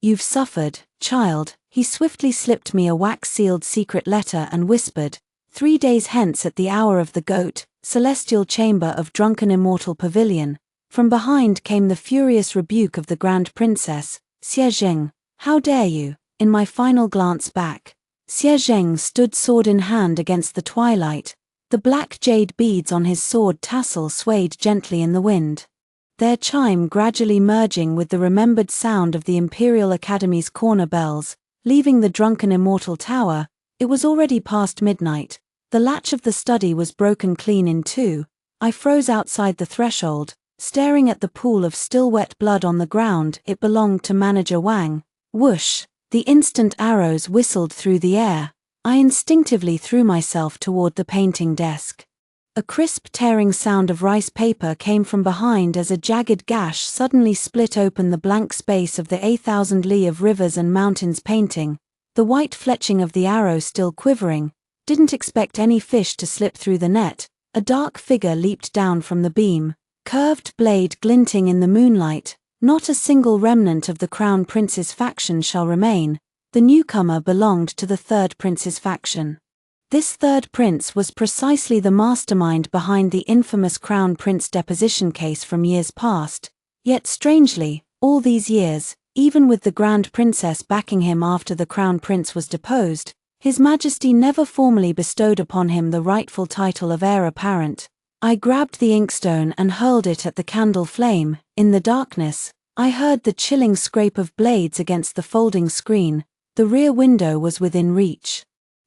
"You've suffered, child." He swiftly slipped me a wax-sealed secret letter and whispered, 3 days hence at the hour of the goat, celestial chamber of drunken immortal pavilion." From behind came the furious rebuke of the Grand Princess. "Xie Zheng, how dare you?" In my final glance back, Xie Zheng stood sword in hand against the twilight. The black jade beads on his sword tassel swayed gently in the wind, their chime gradually merging with the remembered sound of the Imperial Academy's corner bells. Leaving the drunken immortal tower, it was already past midnight. The latch of the study was broken clean in two. I froze outside the threshold, staring at the pool of still wet blood on the ground. It belonged to Manager Wang. Whoosh! The instant arrows whistled through the air. I instinctively threw myself toward the painting desk. A crisp tearing sound of rice paper came from behind as a jagged gash suddenly split open the blank space of the 8,000 li of rivers and mountains painting, the white fletching of the arrow still quivering. Didn't expect any fish to slip through the net. A dark figure leaped down from the beam, curved blade glinting in the moonlight. Not a single remnant of the Crown Prince's faction shall remain. The newcomer belonged to the Third Prince's faction. This Third Prince was precisely the mastermind behind the infamous Crown Prince deposition case from years past. Yet strangely, all these years, even with the Grand Princess backing him after the Crown Prince was deposed, His Majesty never formally bestowed upon him the rightful title of heir apparent. I grabbed the inkstone and hurled it at the candle flame. In the darkness, I heard the chilling scrape of blades against the folding screen. The rear window was within reach.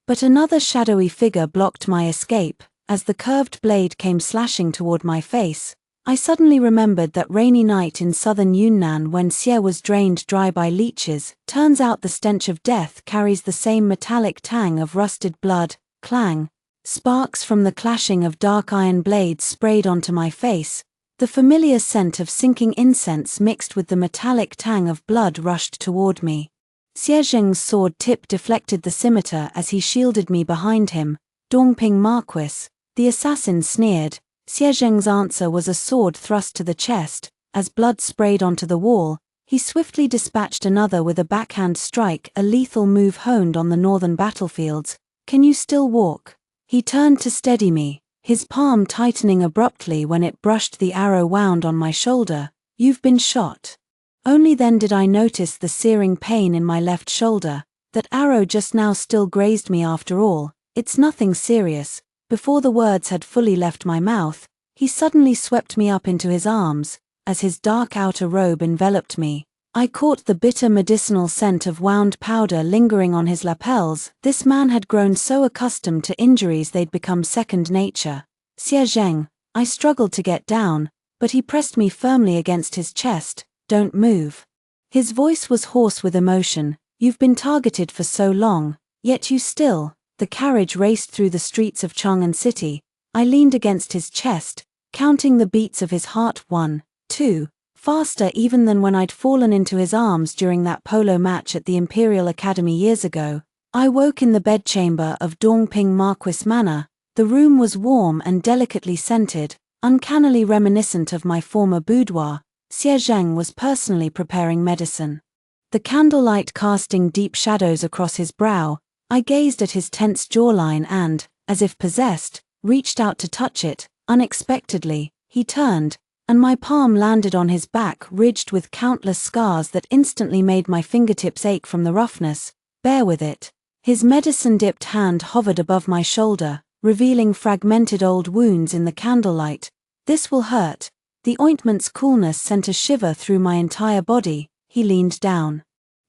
But another shadowy figure blocked my escape. As the curved blade came slashing toward my face, I suddenly remembered that rainy night in southern Yunnan when Xie was drained dry by leeches. Turns out the stench of death carries the same metallic tang of rusted blood. Clang. Sparks from the clashing of dark iron blades sprayed onto my face. The familiar scent of sinking incense mixed with the metallic tang of blood rushed toward me. Xie Zheng's sword tip deflected the scimitar as he shielded me behind him. Dongping Marquis, the assassin sneered. Xie Zheng's answer was a sword thrust to the chest. As blood sprayed onto the wall, he swiftly dispatched another with a backhand strike, a lethal move honed on the northern battlefields. Can you still walk? He turned to steady me, his palm tightening abruptly when it brushed the arrow wound on my shoulder. You've been shot. Only then did I notice the searing pain in my left shoulder. That arrow just now still grazed me after all. It's nothing serious. Before the words had fully left my mouth, he suddenly swept me up into his arms. As his dark outer robe enveloped me, I caught the bitter medicinal scent of wound powder lingering on his lapels. This man had grown so accustomed to injuries they'd become second nature. Xie Zheng, I struggled to get down, but he pressed me firmly against his chest. Don't move. His voice was hoarse with emotion. You've been targeted for so long, yet you still. The carriage raced through the streets of Chang'an City. I leaned against his chest, counting the beats of his heart. 1, 2, faster even than when I'd fallen into his arms during that polo match at the Imperial Academy years ago. I woke in the bedchamber of Dongping Marquis Manor. The room was warm and delicately scented, uncannily reminiscent of my former boudoir. Xie Zheng was personally preparing medicine. The candlelight casting deep shadows across his brow, I gazed at his tense jawline and, as if possessed, reached out to touch it. Unexpectedly, he turned, and my palm landed on his back ridged with countless scars that instantly made my fingertips ache from the roughness. Bear with it. His medicine-dipped hand hovered above my shoulder, revealing fragmented old wounds in the candlelight. This will hurt. The ointment's coolness sent a shiver through my entire body. He leaned down,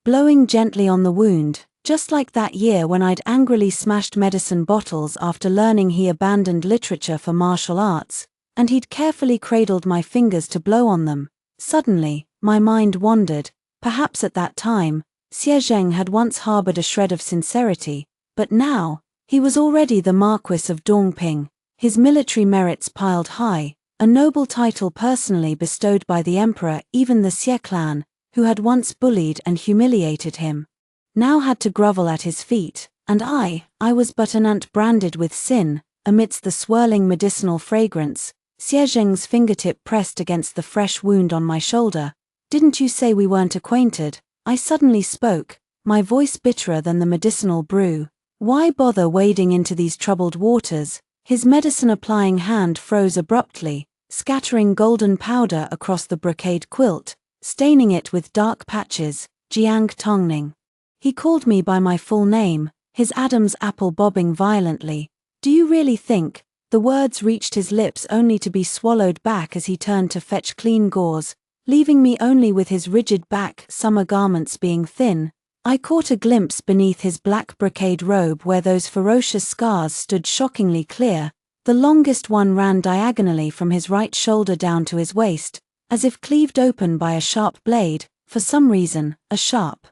blowing gently on the wound, just like that year when I'd angrily smashed medicine bottles after learning he abandoned literature for martial arts, and he'd carefully cradled my fingers to blow on them. Suddenly, my mind wandered. Perhaps at that time, Xie Zheng had once harbored a shred of sincerity, but now, he was already the Marquis of Dongping, his military merits piled high. A noble title personally bestowed by the emperor. Even the Xie clan, who had once bullied and humiliated him, now had to grovel at his feet, and I was but an ant branded with sin. Amidst the swirling medicinal fragrance, Xie Zheng's fingertip pressed against the fresh wound on my shoulder. Didn't you say we weren't acquainted? I suddenly spoke, my voice bitterer than the medicinal brew. Why bother wading into these troubled waters? His medicine-applying hand froze abruptly, scattering golden powder across the brocade quilt, staining it with dark patches. Jiang Tongning. He called me by my full name, his Adam's apple bobbing violently. Do you really think? The words reached his lips only to be swallowed back as he turned to fetch clean gauze, leaving me only with his rigid back, summer garments being thin. I caught a glimpse beneath his black brocade robe where those ferocious scars stood shockingly clear. The longest one ran diagonally from his right shoulder down to his waist, as if cleaved open by a sharp blade. For some reason, a sharp,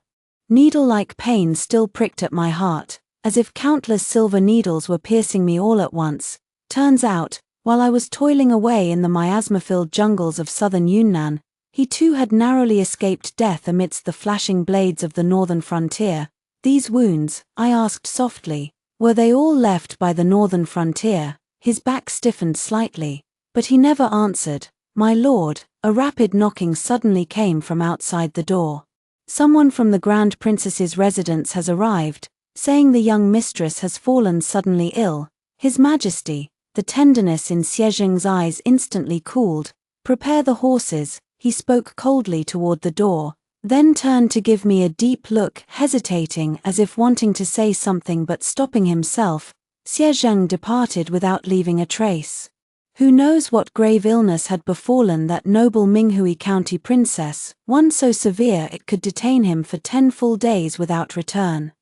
needle-like pain still pricked at my heart, as if countless silver needles were piercing me all at once. Turns out, While I was toiling away in the miasma-filled jungles of southern Yunnan, he too had narrowly escaped death amidst the flashing blades of the northern frontier. These wounds, I asked softly, were they all left by the northern frontier? His back stiffened slightly, but he never answered. My lord, a rapid knocking suddenly came from outside the door. Someone from the Grand Princess's residence has arrived, saying the young mistress has fallen suddenly ill. His Majesty, the tenderness in Xie Zheng's eyes instantly cooled. Prepare the horses, he spoke coldly toward the door, then turned to give me a deep look, hesitating as if wanting to say something but stopping himself. Xie Zheng departed without leaving a trace. Who knows what grave illness had befallen that noble Minghui County princess, one so severe it could detain him for 10 full days without return.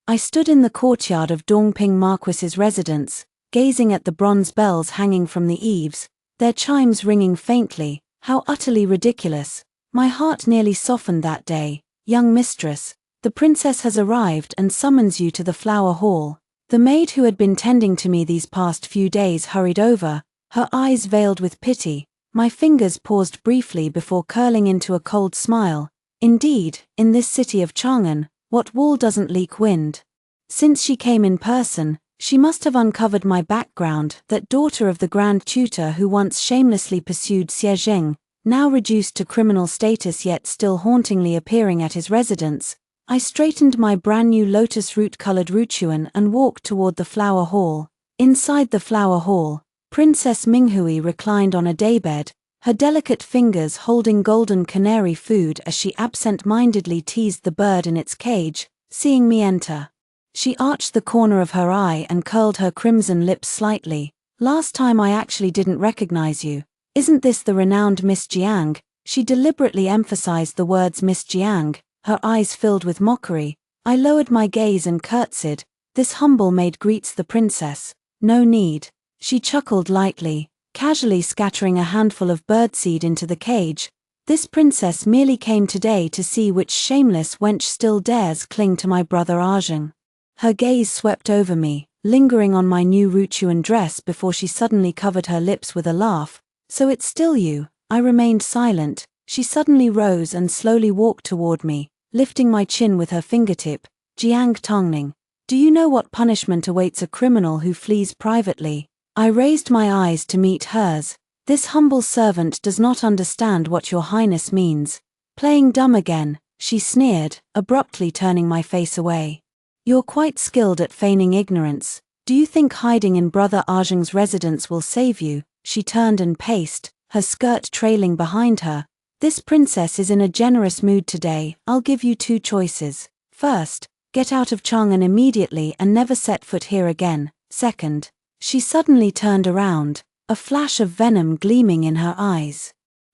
I stood in the courtyard of Dongping Marquis's residence, gazing at the bronze bells hanging from the eaves, their chimes ringing faintly. How utterly ridiculous. My heart nearly softened that day. Young mistress, the princess has arrived and summons you to the flower hall. The maid who had been tending to me these past few days hurried over, her eyes veiled with pity. My fingers paused briefly before curling into a cold smile. Indeed, in this city of Chang'an, what wall doesn't leak wind? Since she came in person, she must have uncovered my background, that daughter of the Grand Tutor who once shamelessly pursued Xie Zheng, now reduced to criminal status yet still hauntingly appearing at his residence. I straightened my brand new lotus root-colored ruchuan and walked toward the flower hall. Inside the flower hall, Princess Minghui reclined on a daybed, her delicate fingers holding golden canary food as she absent-mindedly teased the bird in its cage. Seeing me enter, she arched the corner of her eye and curled her crimson lips slightly. Last time I actually didn't recognize you. Isn't this the renowned Miss Jiang? She deliberately emphasized the words Miss Jiang, her eyes filled with mockery. I lowered my gaze and curtsied. This humble maid greets the princess. No need. She chuckled lightly, casually scattering a handful of birdseed into the cage. This princess merely came today to see which shameless wench still dares cling to my brother Arjun. Her gaze swept over me, lingering on my new Ruchuan dress before she suddenly covered her lips with a laugh. So it's still you? I remained silent. She suddenly rose and slowly walked toward me, lifting my chin with her fingertip. Jiang Tongning, do you know what punishment awaits a criminal who flees privately? I raised my eyes to meet hers. This humble servant does not understand what your highness means. Playing dumb again, she sneered, abruptly turning my face away. You're quite skilled at feigning ignorance. Do you think hiding in Brother Arjun's residence will save you? She turned and paced, her skirt trailing behind her. This princess is in a generous mood today. I'll give you 2 choices. First, get out of Chang'an immediately and never set foot here again. Second, she suddenly turned around, a flash of venom gleaming in her eyes.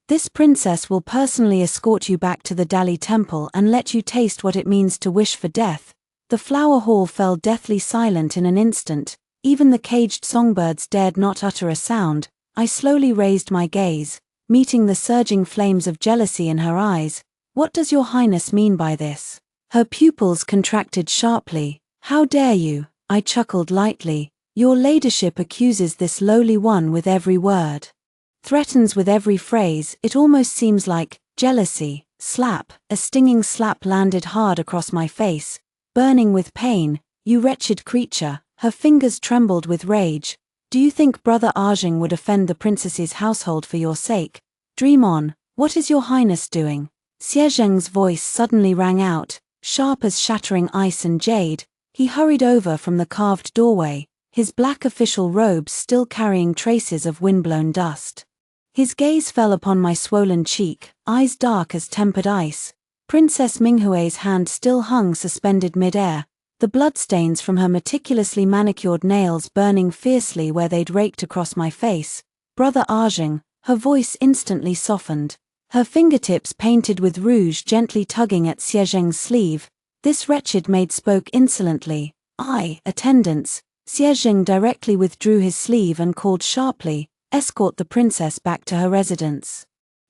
This princess will personally escort you back to the Dali temple and let you taste what it means to wish for death. The flower hall fell deathly silent in an instant. Even the caged songbirds dared not utter a sound. I slowly raised my gaze, meeting the surging flames of jealousy in her eyes. What does your highness mean by this? Her pupils contracted sharply. How dare you? I chuckled lightly. Your ladyship accuses this lowly one with every word. Threatens with every phrase. It almost seems like jealousy. Slap. A stinging slap landed hard across my face, burning with pain. You wretched creature. Her fingers trembled with rage. Do you think Brother Arjun would offend the princess's household for your sake? Dream on. What is your highness doing? Xie Zheng's voice suddenly rang out, sharp as shattering ice and jade. He hurried over from the carved doorway, his black official robes still carrying traces of windblown dust. His gaze fell upon my swollen cheek, eyes dark as tempered ice. Princess Minghui's hand still hung suspended mid-air, the bloodstains from her meticulously manicured nails burning fiercely where they'd raked across my face. Brother Arjun, her voice instantly softened, her fingertips painted with rouge gently tugging at Xie Zheng's sleeve. This wretched maid spoke insolently. Attendants. Xie Zheng directly withdrew his sleeve and called sharply, escort the princess back to her residence.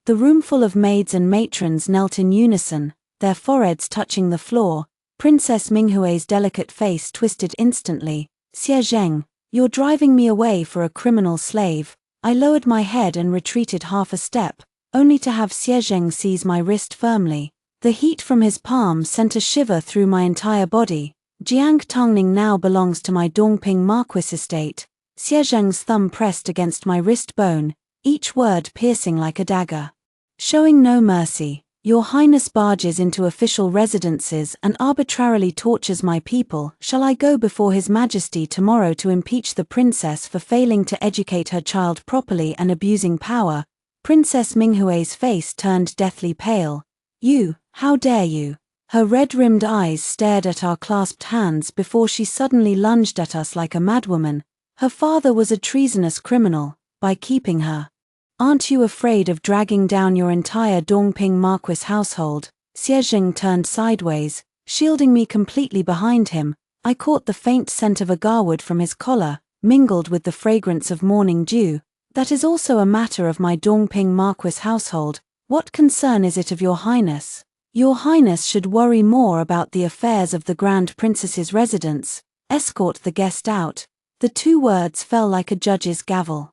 The roomful of maids and matrons knelt in unison, their foreheads touching the floor. Princess Minghui's delicate face twisted instantly. Xie Zheng, you're driving me away for a criminal slave. I lowered my head and retreated half a step, only to have Xie Zheng seize my wrist firmly. The heat from his palm sent a shiver through my entire body. Jiang Tongning now belongs to my Dongping Marquis estate. Xie Zheng's thumb pressed against my wrist bone, each word piercing like a dagger. Showing no mercy, Your Highness barges into official residences and arbitrarily tortures my people. Shall I go before His Majesty tomorrow to impeach the princess for failing to educate her child properly and abusing power? Princess Minghui's face turned deathly pale. You, how dare you? Her red-rimmed eyes stared at our clasped hands before she suddenly lunged at us like a madwoman. Her father was a treasonous criminal, by keeping her. Aren't you afraid of dragging down your entire Dongping Marquis household? Xie Zheng turned sideways, shielding me completely behind him. I caught the faint scent of agarwood from his collar, mingled with the fragrance of morning dew. That is also a matter of my Dongping Marquis household. What concern is it of Your Highness? Your Highness should worry more about the affairs of the Grand Princess's residence. Escort the guest out. The two words fell like a judge's gavel.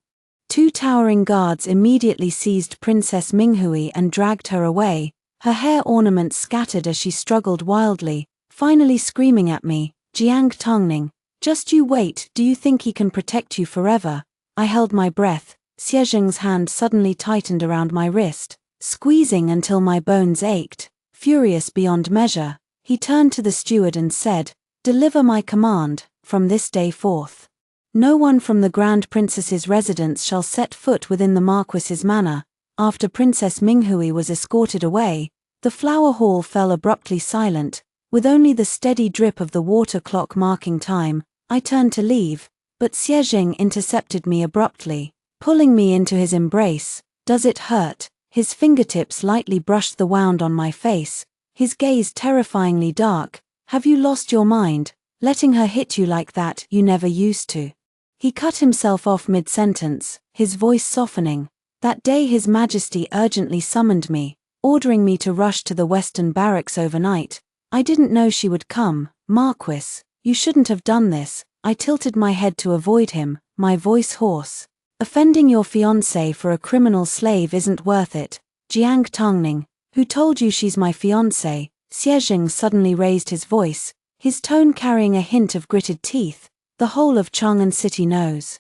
Two towering guards immediately seized Princess Minghui and dragged her away, her hair ornaments scattered as she struggled wildly, finally screaming at me, Jiang Tongning, just you wait, do you think he can protect you forever? I held my breath. Xie Zheng's hand suddenly tightened around my wrist, squeezing until my bones ached. Furious beyond measure, he turned to the steward and said, "Deliver my command, from this day forth. No one from the Grand Princess's residence shall set foot within the Marquis's manor." After Princess Minghui was escorted away, the flower hall fell abruptly silent, with only the steady drip of the water clock marking time. I turned to leave, but Xie Zheng intercepted me abruptly, pulling me into his embrace. "Does it hurt?" His fingertips lightly brushed the wound on my face, his gaze terrifyingly dark. "Have you lost your mind, letting her hit you like that? You never used to." He cut himself off mid-sentence, his voice softening. That day His Majesty urgently summoned me, ordering me to rush to the Western Barracks overnight. I didn't know she would come. "Marquis, you shouldn't have done this." I tilted my head to avoid him, my voice hoarse. "Offending your fiancée for a criminal slave isn't worth it. Jiang Tongning, who told you she's my fiancée?" Xie Zheng suddenly raised his voice, his tone carrying a hint of gritted teeth. "The whole of Chang'an City knows."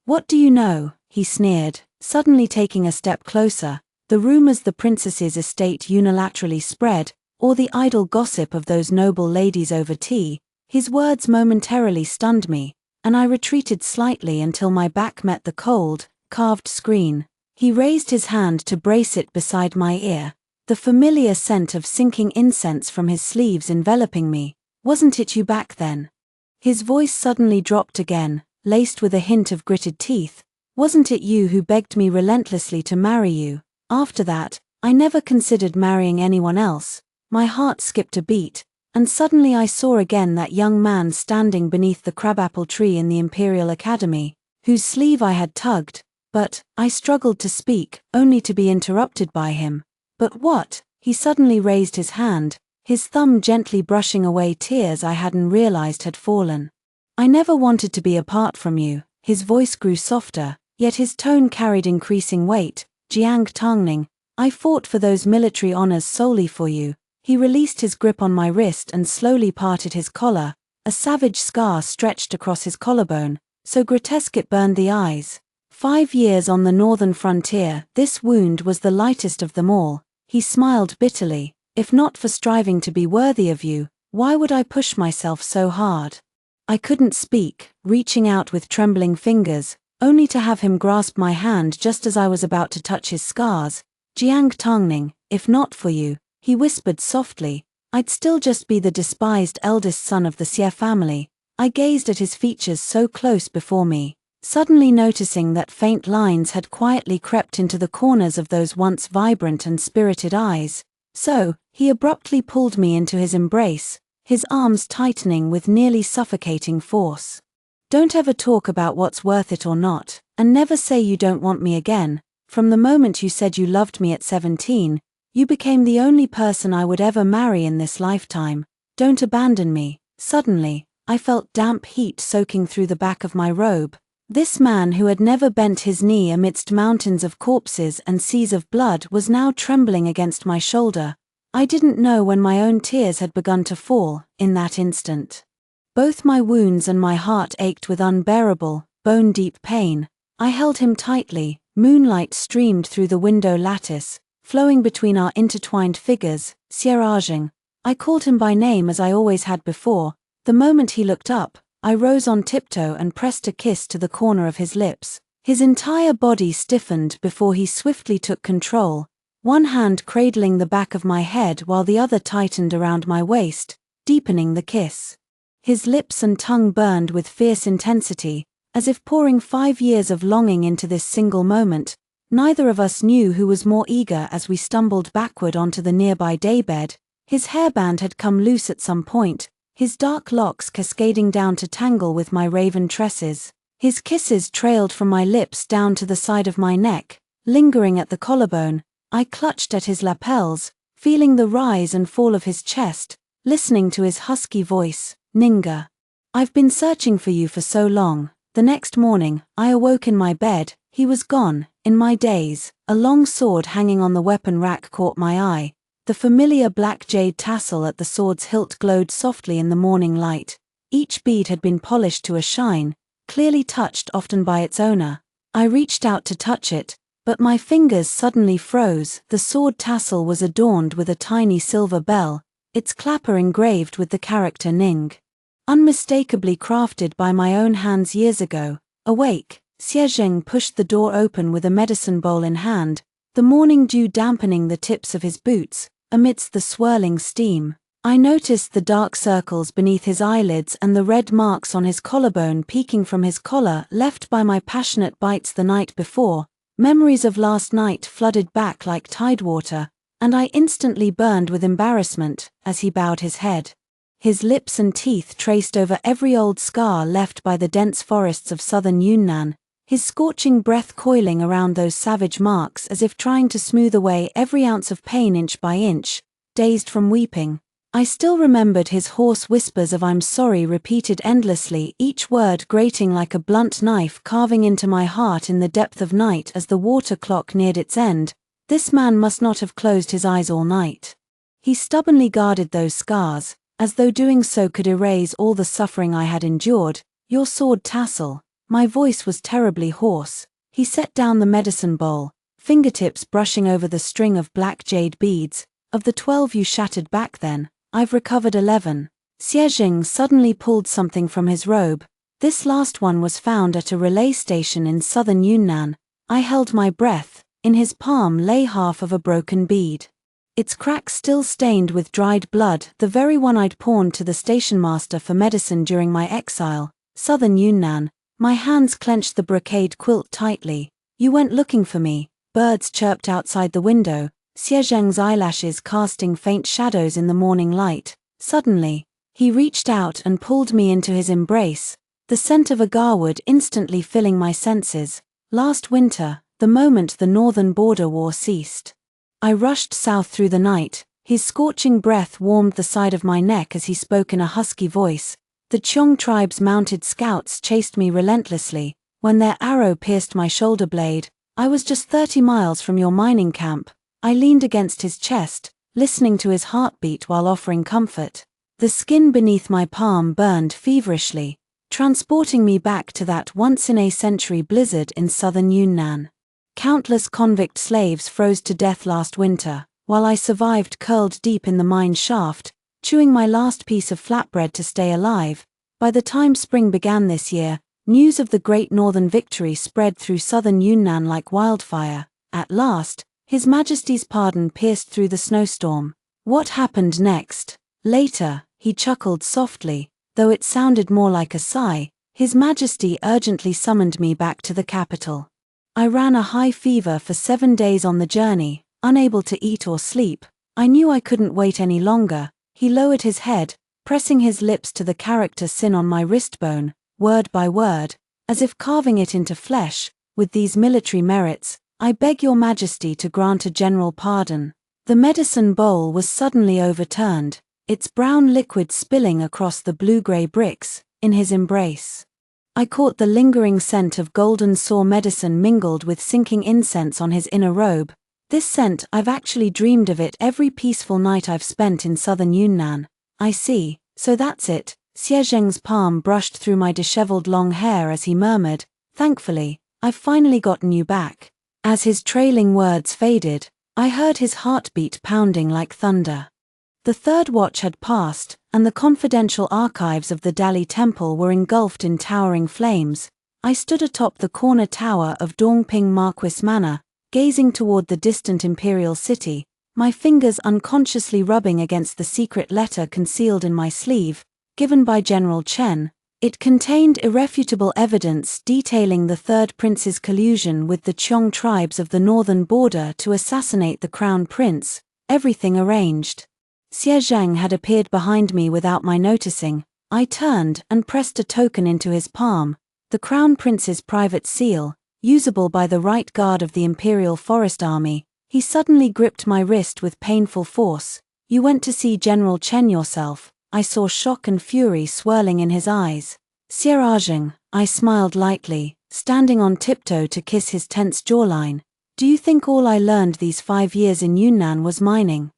"What do you know?" he sneered, suddenly taking a step closer. "The rumors the princess's estate unilaterally spread, or the idle gossip of those noble ladies over tea?" His words momentarily stunned me, and I retreated slightly until my back met the cold, carved screen. He raised his hand to brace it beside my ear, the familiar scent of sinking incense from his sleeves enveloping me. "Wasn't it you back then?" His voice suddenly dropped again, laced with a hint of gritted teeth. "Wasn't it you who begged me relentlessly to marry you? After that, I never considered marrying anyone else." My heart skipped a beat, and suddenly I saw again that young man standing beneath the crabapple tree in the Imperial Academy, whose sleeve I had tugged. But I struggled to speak, only to be interrupted by him. "But what?" He suddenly raised his hand, his thumb gently brushing away tears I hadn't realized had fallen. "I never wanted to be apart from you." His voice grew softer, yet his tone carried increasing weight. "Jiang Tongning, I fought for those military honors solely for you." He released his grip on my wrist and slowly parted his collar. A savage scar stretched across his collarbone, so grotesque it burned the eyes. 5 years on the northern frontier, this wound was the lightest of them all. He smiled bitterly. "If not for striving to be worthy of you, why would I push myself so hard?" I couldn't speak, reaching out with trembling fingers, only to have him grasp my hand just as I was about to touch his scars. "Jiang Tongning, if not for you," he whispered softly, "I'd still just be the despised eldest son of the Xie family." I gazed at his features so close before me, suddenly noticing that faint lines had quietly crept into the corners of those once vibrant and spirited eyes. So, he abruptly pulled me into his embrace, his arms tightening with nearly suffocating force. "Don't ever talk about what's worth it or not, and never say you don't want me again. From the moment you said you loved me at 17, you became the only person I would ever marry in this lifetime. Don't abandon me." Suddenly, I felt damp heat soaking through the back of my robe. This man who had never bent his knee amidst mountains of corpses and seas of blood was now trembling against my shoulder. I didn't know when my own tears had begun to fall, in that instant. Both my wounds and my heart ached with unbearable, bone-deep pain. I held him tightly. Moonlight streamed through the window lattice, flowing between our intertwined figures. Sierraging. I called him by name as I always had before. The moment he looked up, I rose on tiptoe and pressed a kiss to the corner of his lips. His entire body stiffened before he swiftly took control, one hand cradling the back of my head while the other tightened around my waist, deepening the kiss. His lips and tongue burned with fierce intensity, as if pouring 5 years of longing into this single moment. Neither of us knew who was more eager as we stumbled backward onto the nearby daybed. His hairband had come loose at some point, his dark locks cascading down to tangle with my raven tresses. His kisses trailed from my lips down to the side of my neck, lingering at the collarbone. I clutched at his lapels, feeling the rise and fall of his chest, listening to his husky voice, "Ninga. I've been searching for you for so long." The next morning, I awoke in my bed. He was gone. In my daze, a long sword hanging on the weapon rack caught my eye. The familiar black jade tassel at the sword's hilt glowed softly in the morning light. Each bead had been polished to a shine, clearly touched often by its owner. I reached out to touch it, but my fingers suddenly froze. The sword tassel was adorned with a tiny silver bell, its clapper engraved with the character Ning. Unmistakably crafted by my own hands years ago. Awake, Xiezheng pushed the door open with a medicine bowl in hand, the morning dew dampening the tips of his boots. Amidst the swirling steam, I noticed the dark circles beneath his eyelids and the red marks on his collarbone peeking from his collar left by my passionate bites the night before. Memories of last night flooded back like tidewater, and I instantly burned with embarrassment as he bowed his head. His lips and teeth traced over every old scar left by the dense forests of southern Yunnan, his scorching breath coiling around those savage marks as if trying to smooth away every ounce of pain inch by inch. Dazed from weeping, I still remembered his hoarse whispers of "I'm sorry" repeated endlessly, each word grating like a blunt knife carving into my heart in the depth of night as the water clock neared its end. This man must not have closed his eyes all night. He stubbornly guarded those scars, as though doing so could erase all the suffering I had endured. "Your sword tassel." My voice was terribly hoarse. He set down the medicine bowl, fingertips brushing over the string of black jade beads. "Of the 12 you shattered back then, I've recovered 11. Xiezheng suddenly pulled something from his robe. "This last one was found at a relay station in southern Yunnan." I held my breath. In his palm lay half of a broken bead, its cracks still stained with dried blood, the very one I'd pawned to the stationmaster for medicine during my exile. Southern Yunnan. My hands clenched the brocade quilt tightly. "You went looking for me." Birds chirped outside the window, Xiezheng's eyelashes casting faint shadows in the morning light. Suddenly, he reached out and pulled me into his embrace, the scent of agarwood instantly filling my senses. Last winter, the moment the northern border war ceased, I rushed south through the night. His scorching breath warmed the side of my neck as he spoke in a husky voice. "The Qiong tribe's mounted scouts chased me relentlessly. When their arrow pierced my shoulder blade, I was just 30 miles from your mining camp." I leaned against his chest, listening to his heartbeat while offering comfort. The skin beneath my palm burned feverishly, transporting me back to that once-in-a-century blizzard in southern Yunnan. Countless convict slaves froze to death last winter, while I survived curled deep in the mine shaft, chewing my last piece of flatbread to stay alive. By the time spring began this year, news of the Great Northern Victory spread through southern Yunnan like wildfire. At last, His Majesty's pardon pierced through the snowstorm. What happened next? Later, he chuckled softly, though it sounded more like a sigh. His Majesty urgently summoned me back to the capital. I ran a high fever for 7 days on the journey, unable to eat or sleep. I knew I couldn't wait any longer. He lowered his head, pressing his lips to the character sin on my wristbone, word by word, as if carving it into flesh. "With these military merits, I beg your Majesty to grant a general pardon." The medicine bowl was suddenly overturned, its brown liquid spilling across the blue-gray bricks. In his embrace, I caught the lingering scent of golden saw medicine mingled with sinking incense on his inner robe. This scent, I've actually dreamed of it every peaceful night I've spent in southern Yunnan. I see, so that's it. Xie Zheng's palm brushed through my disheveled long hair as he murmured, "Thankfully, I've finally gotten you back." As his trailing words faded, I heard his heartbeat pounding like thunder. The third watch had passed, and the confidential archives of the Dali Temple were engulfed in towering flames. I stood atop the corner tower of Dongping Marquis Manor, gazing toward the distant imperial city, my fingers unconsciously rubbing against the secret letter concealed in my sleeve, given by General Chen. It contained irrefutable evidence detailing the third prince's collusion with the Qiong tribes of the northern border to assassinate the crown prince, everything arranged. Xie Zheng had appeared behind me without my noticing. I turned and pressed a token into his palm, the crown prince's private seal, usable by the right guard of the Imperial Forest Army. He suddenly gripped my wrist with painful force. "You went to see General Chen yourself." I saw shock and fury swirling in his eyes. "Xie Zheng," I smiled lightly, standing on tiptoe to kiss his tense jawline. "Do you think all I learned these 5 years in Yunnan was mining?"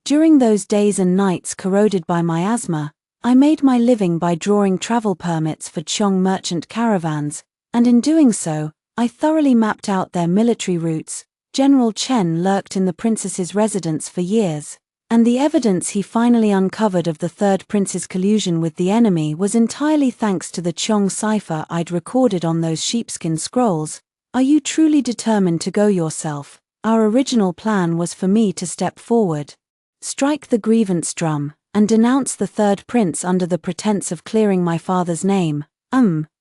During those days and nights corroded by miasma, I made my living by drawing travel permits for Qiong merchant caravans, and in doing so, I thoroughly mapped out their military routes. General Chen lurked in the princess's residence for years, and the evidence he finally uncovered of the third prince's collusion with the enemy was entirely thanks to the Qiong cipher I'd recorded on those sheepskin scrolls. "Are you truly determined to go yourself?" Our original plan was for me to step forward, strike the grievance drum, and denounce the third prince under the pretense of clearing my father's name.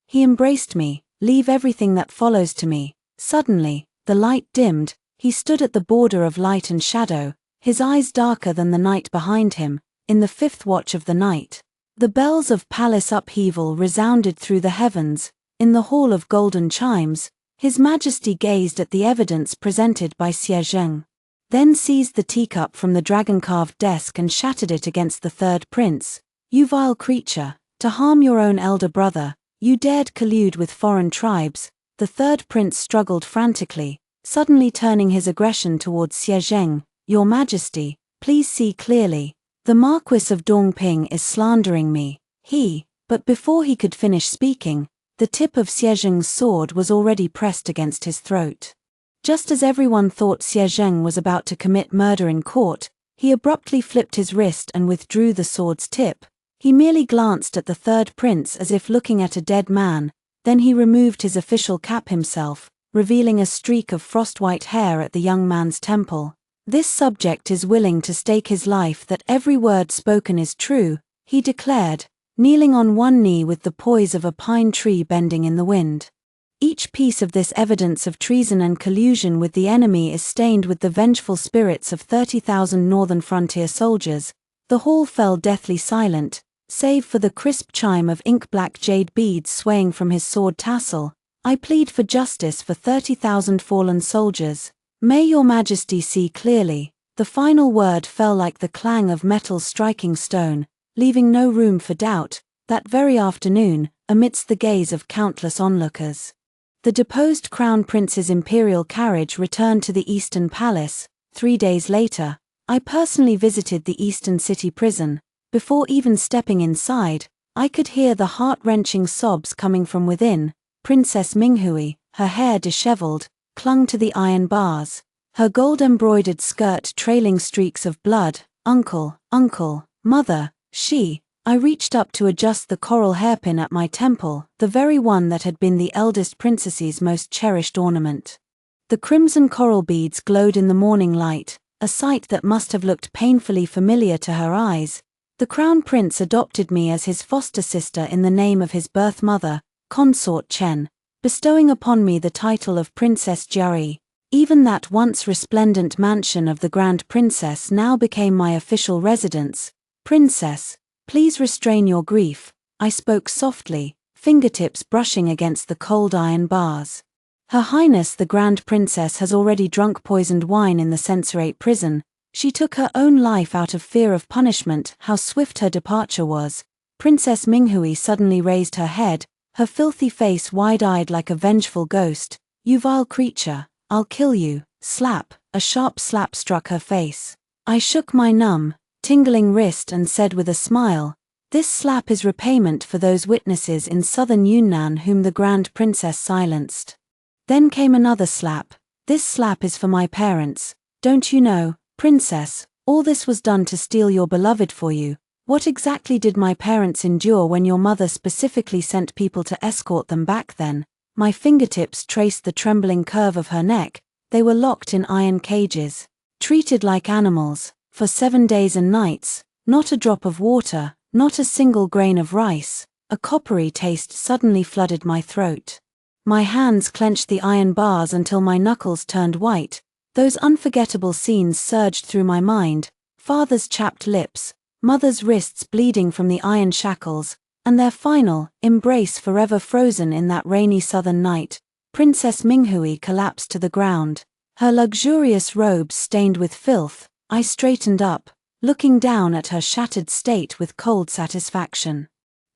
He embraced me. "Leave everything that follows to me." Suddenly, the light dimmed. He stood at the border of light and shadow, his eyes darker than the night behind him. In the fifth watch of the night, the bells of palace upheaval resounded through the heavens. In the hall of golden chimes, His Majesty gazed at the evidence presented by Xie Zheng, then seized the teacup from the dragon-carved desk and shattered it against the third prince. "You vile creature, to harm your own elder brother, you dared collude with foreign tribes." The third prince struggled frantically, suddenly turning his aggression towards Xie Zheng. "Your Majesty, please see clearly. The Marquis of Dongping is slandering me." But before he could finish speaking, the tip of Xie Zheng's sword was already pressed against his throat. Just as everyone thought Xie Zheng was about to commit murder in court, he abruptly flipped his wrist and withdrew the sword's tip. He merely glanced at the third prince as if looking at a dead man, then he removed his official cap himself, revealing a streak of frost-white hair at the young man's temple. "This subject is willing to stake his life that every word spoken is true," he declared, kneeling on one knee with the poise of a pine tree bending in the wind. "Each piece of this evidence of treason and collusion with the enemy is stained with the vengeful spirits of 30,000 northern frontier soldiers." The hall fell deathly silent, save for the crisp chime of ink-black jade beads swaying from his sword tassel. "I plead for justice for 30,000 fallen soldiers. May your Majesty see clearly." The final word fell like the clang of metal striking stone, leaving no room for doubt. That very afternoon, amidst the gaze of countless onlookers, the deposed crown prince's imperial carriage returned to the Eastern Palace. 3 days later, I personally visited the Eastern City prison. Before even stepping inside, I could hear the heart-wrenching sobs coming from within. Princess Minghui, her hair disheveled, clung to the iron bars, her gold-embroidered skirt trailing streaks of blood. "Uncle, uncle, mother." I reached up to adjust the coral hairpin at my temple, the very one that had been the eldest princess's most cherished ornament. The crimson coral beads glowed in the morning light, a sight that must have looked painfully familiar to her eyes. The crown prince adopted me as his foster sister in the name of his birth mother, Consort Chen, bestowing upon me the title of Princess Jiari. Even that once resplendent mansion of the Grand Princess now became my official residence. "Princess, please restrain your grief," I spoke softly, fingertips brushing against the cold iron bars. "Her Highness the Grand Princess has already drunk poisoned wine in the censorate prison. She took her own life out of fear of punishment." How swift her departure was. Princess Minghui suddenly raised her head, her filthy face wide-eyed like a vengeful ghost. "You vile creature, I'll kill you." Slap, a sharp slap struck her face. I shook my numb, tingling wrist and said with a smile, "This slap is repayment for those witnesses in southern Yunnan whom the Grand Princess silenced." Then came another slap. "This slap is for my parents. Don't you know, Princess, all this was done to steal your beloved for you. What exactly did my parents endure when your mother specifically sent people to escort them back then?" My fingertips traced the trembling curve of her neck. They were locked in iron cages, treated like animals, for 7 days and nights. Not a drop of water, not a single grain of rice. A coppery taste suddenly flooded my throat. My hands clenched the iron bars until my knuckles turned white. Those unforgettable scenes surged through my mind: father's chapped lips, mother's wrists bleeding from the iron shackles, and their final embrace forever frozen in that rainy southern night. Princess Minghui collapsed to the ground, her luxurious robes stained with filth. I straightened up, looking down at her shattered state with cold satisfaction.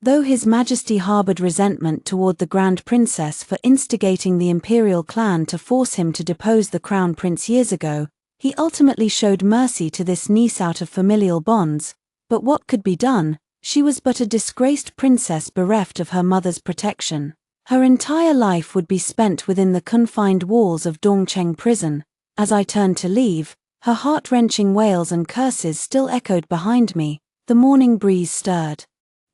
Though His Majesty harbored resentment toward the Grand Princess for instigating the imperial clan to force him to depose the Crown Prince years ago, he ultimately showed mercy to this niece out of familial bonds. But what could be done? She was but a disgraced princess bereft of her mother's protection. Her entire life would be spent within the confined walls of Dongcheng prison. As I turned to leave, her heart-wrenching wails and curses still echoed behind me. The morning breeze stirred,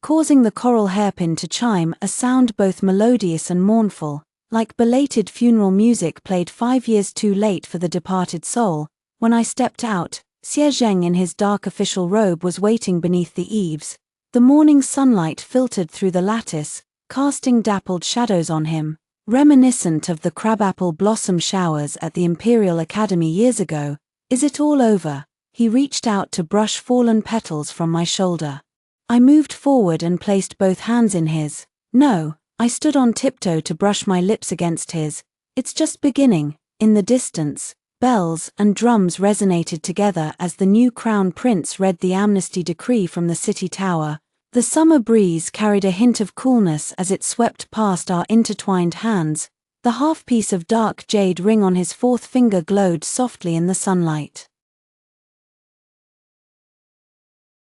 causing the coral hairpin to chime, a sound both melodious and mournful, like belated funeral music played 5 years too late for the departed soul. When I stepped out, Xie Zheng in his dark official robe was waiting beneath the eaves. The morning sunlight filtered through the lattice, casting dappled shadows on him, reminiscent of the crabapple blossom showers at the Imperial Academy years ago. "Is it all over?" He reached out to brush fallen petals from my shoulder. I moved forward and placed both hands in his. "No." I stood on tiptoe to brush my lips against his. "It's just beginning." In the distance, bells and drums resonated together as the new crown prince read the amnesty decree from the city tower. The summer breeze carried a hint of coolness as it swept past our intertwined hands. The half-piece of dark jade ring on his fourth finger glowed softly in the sunlight.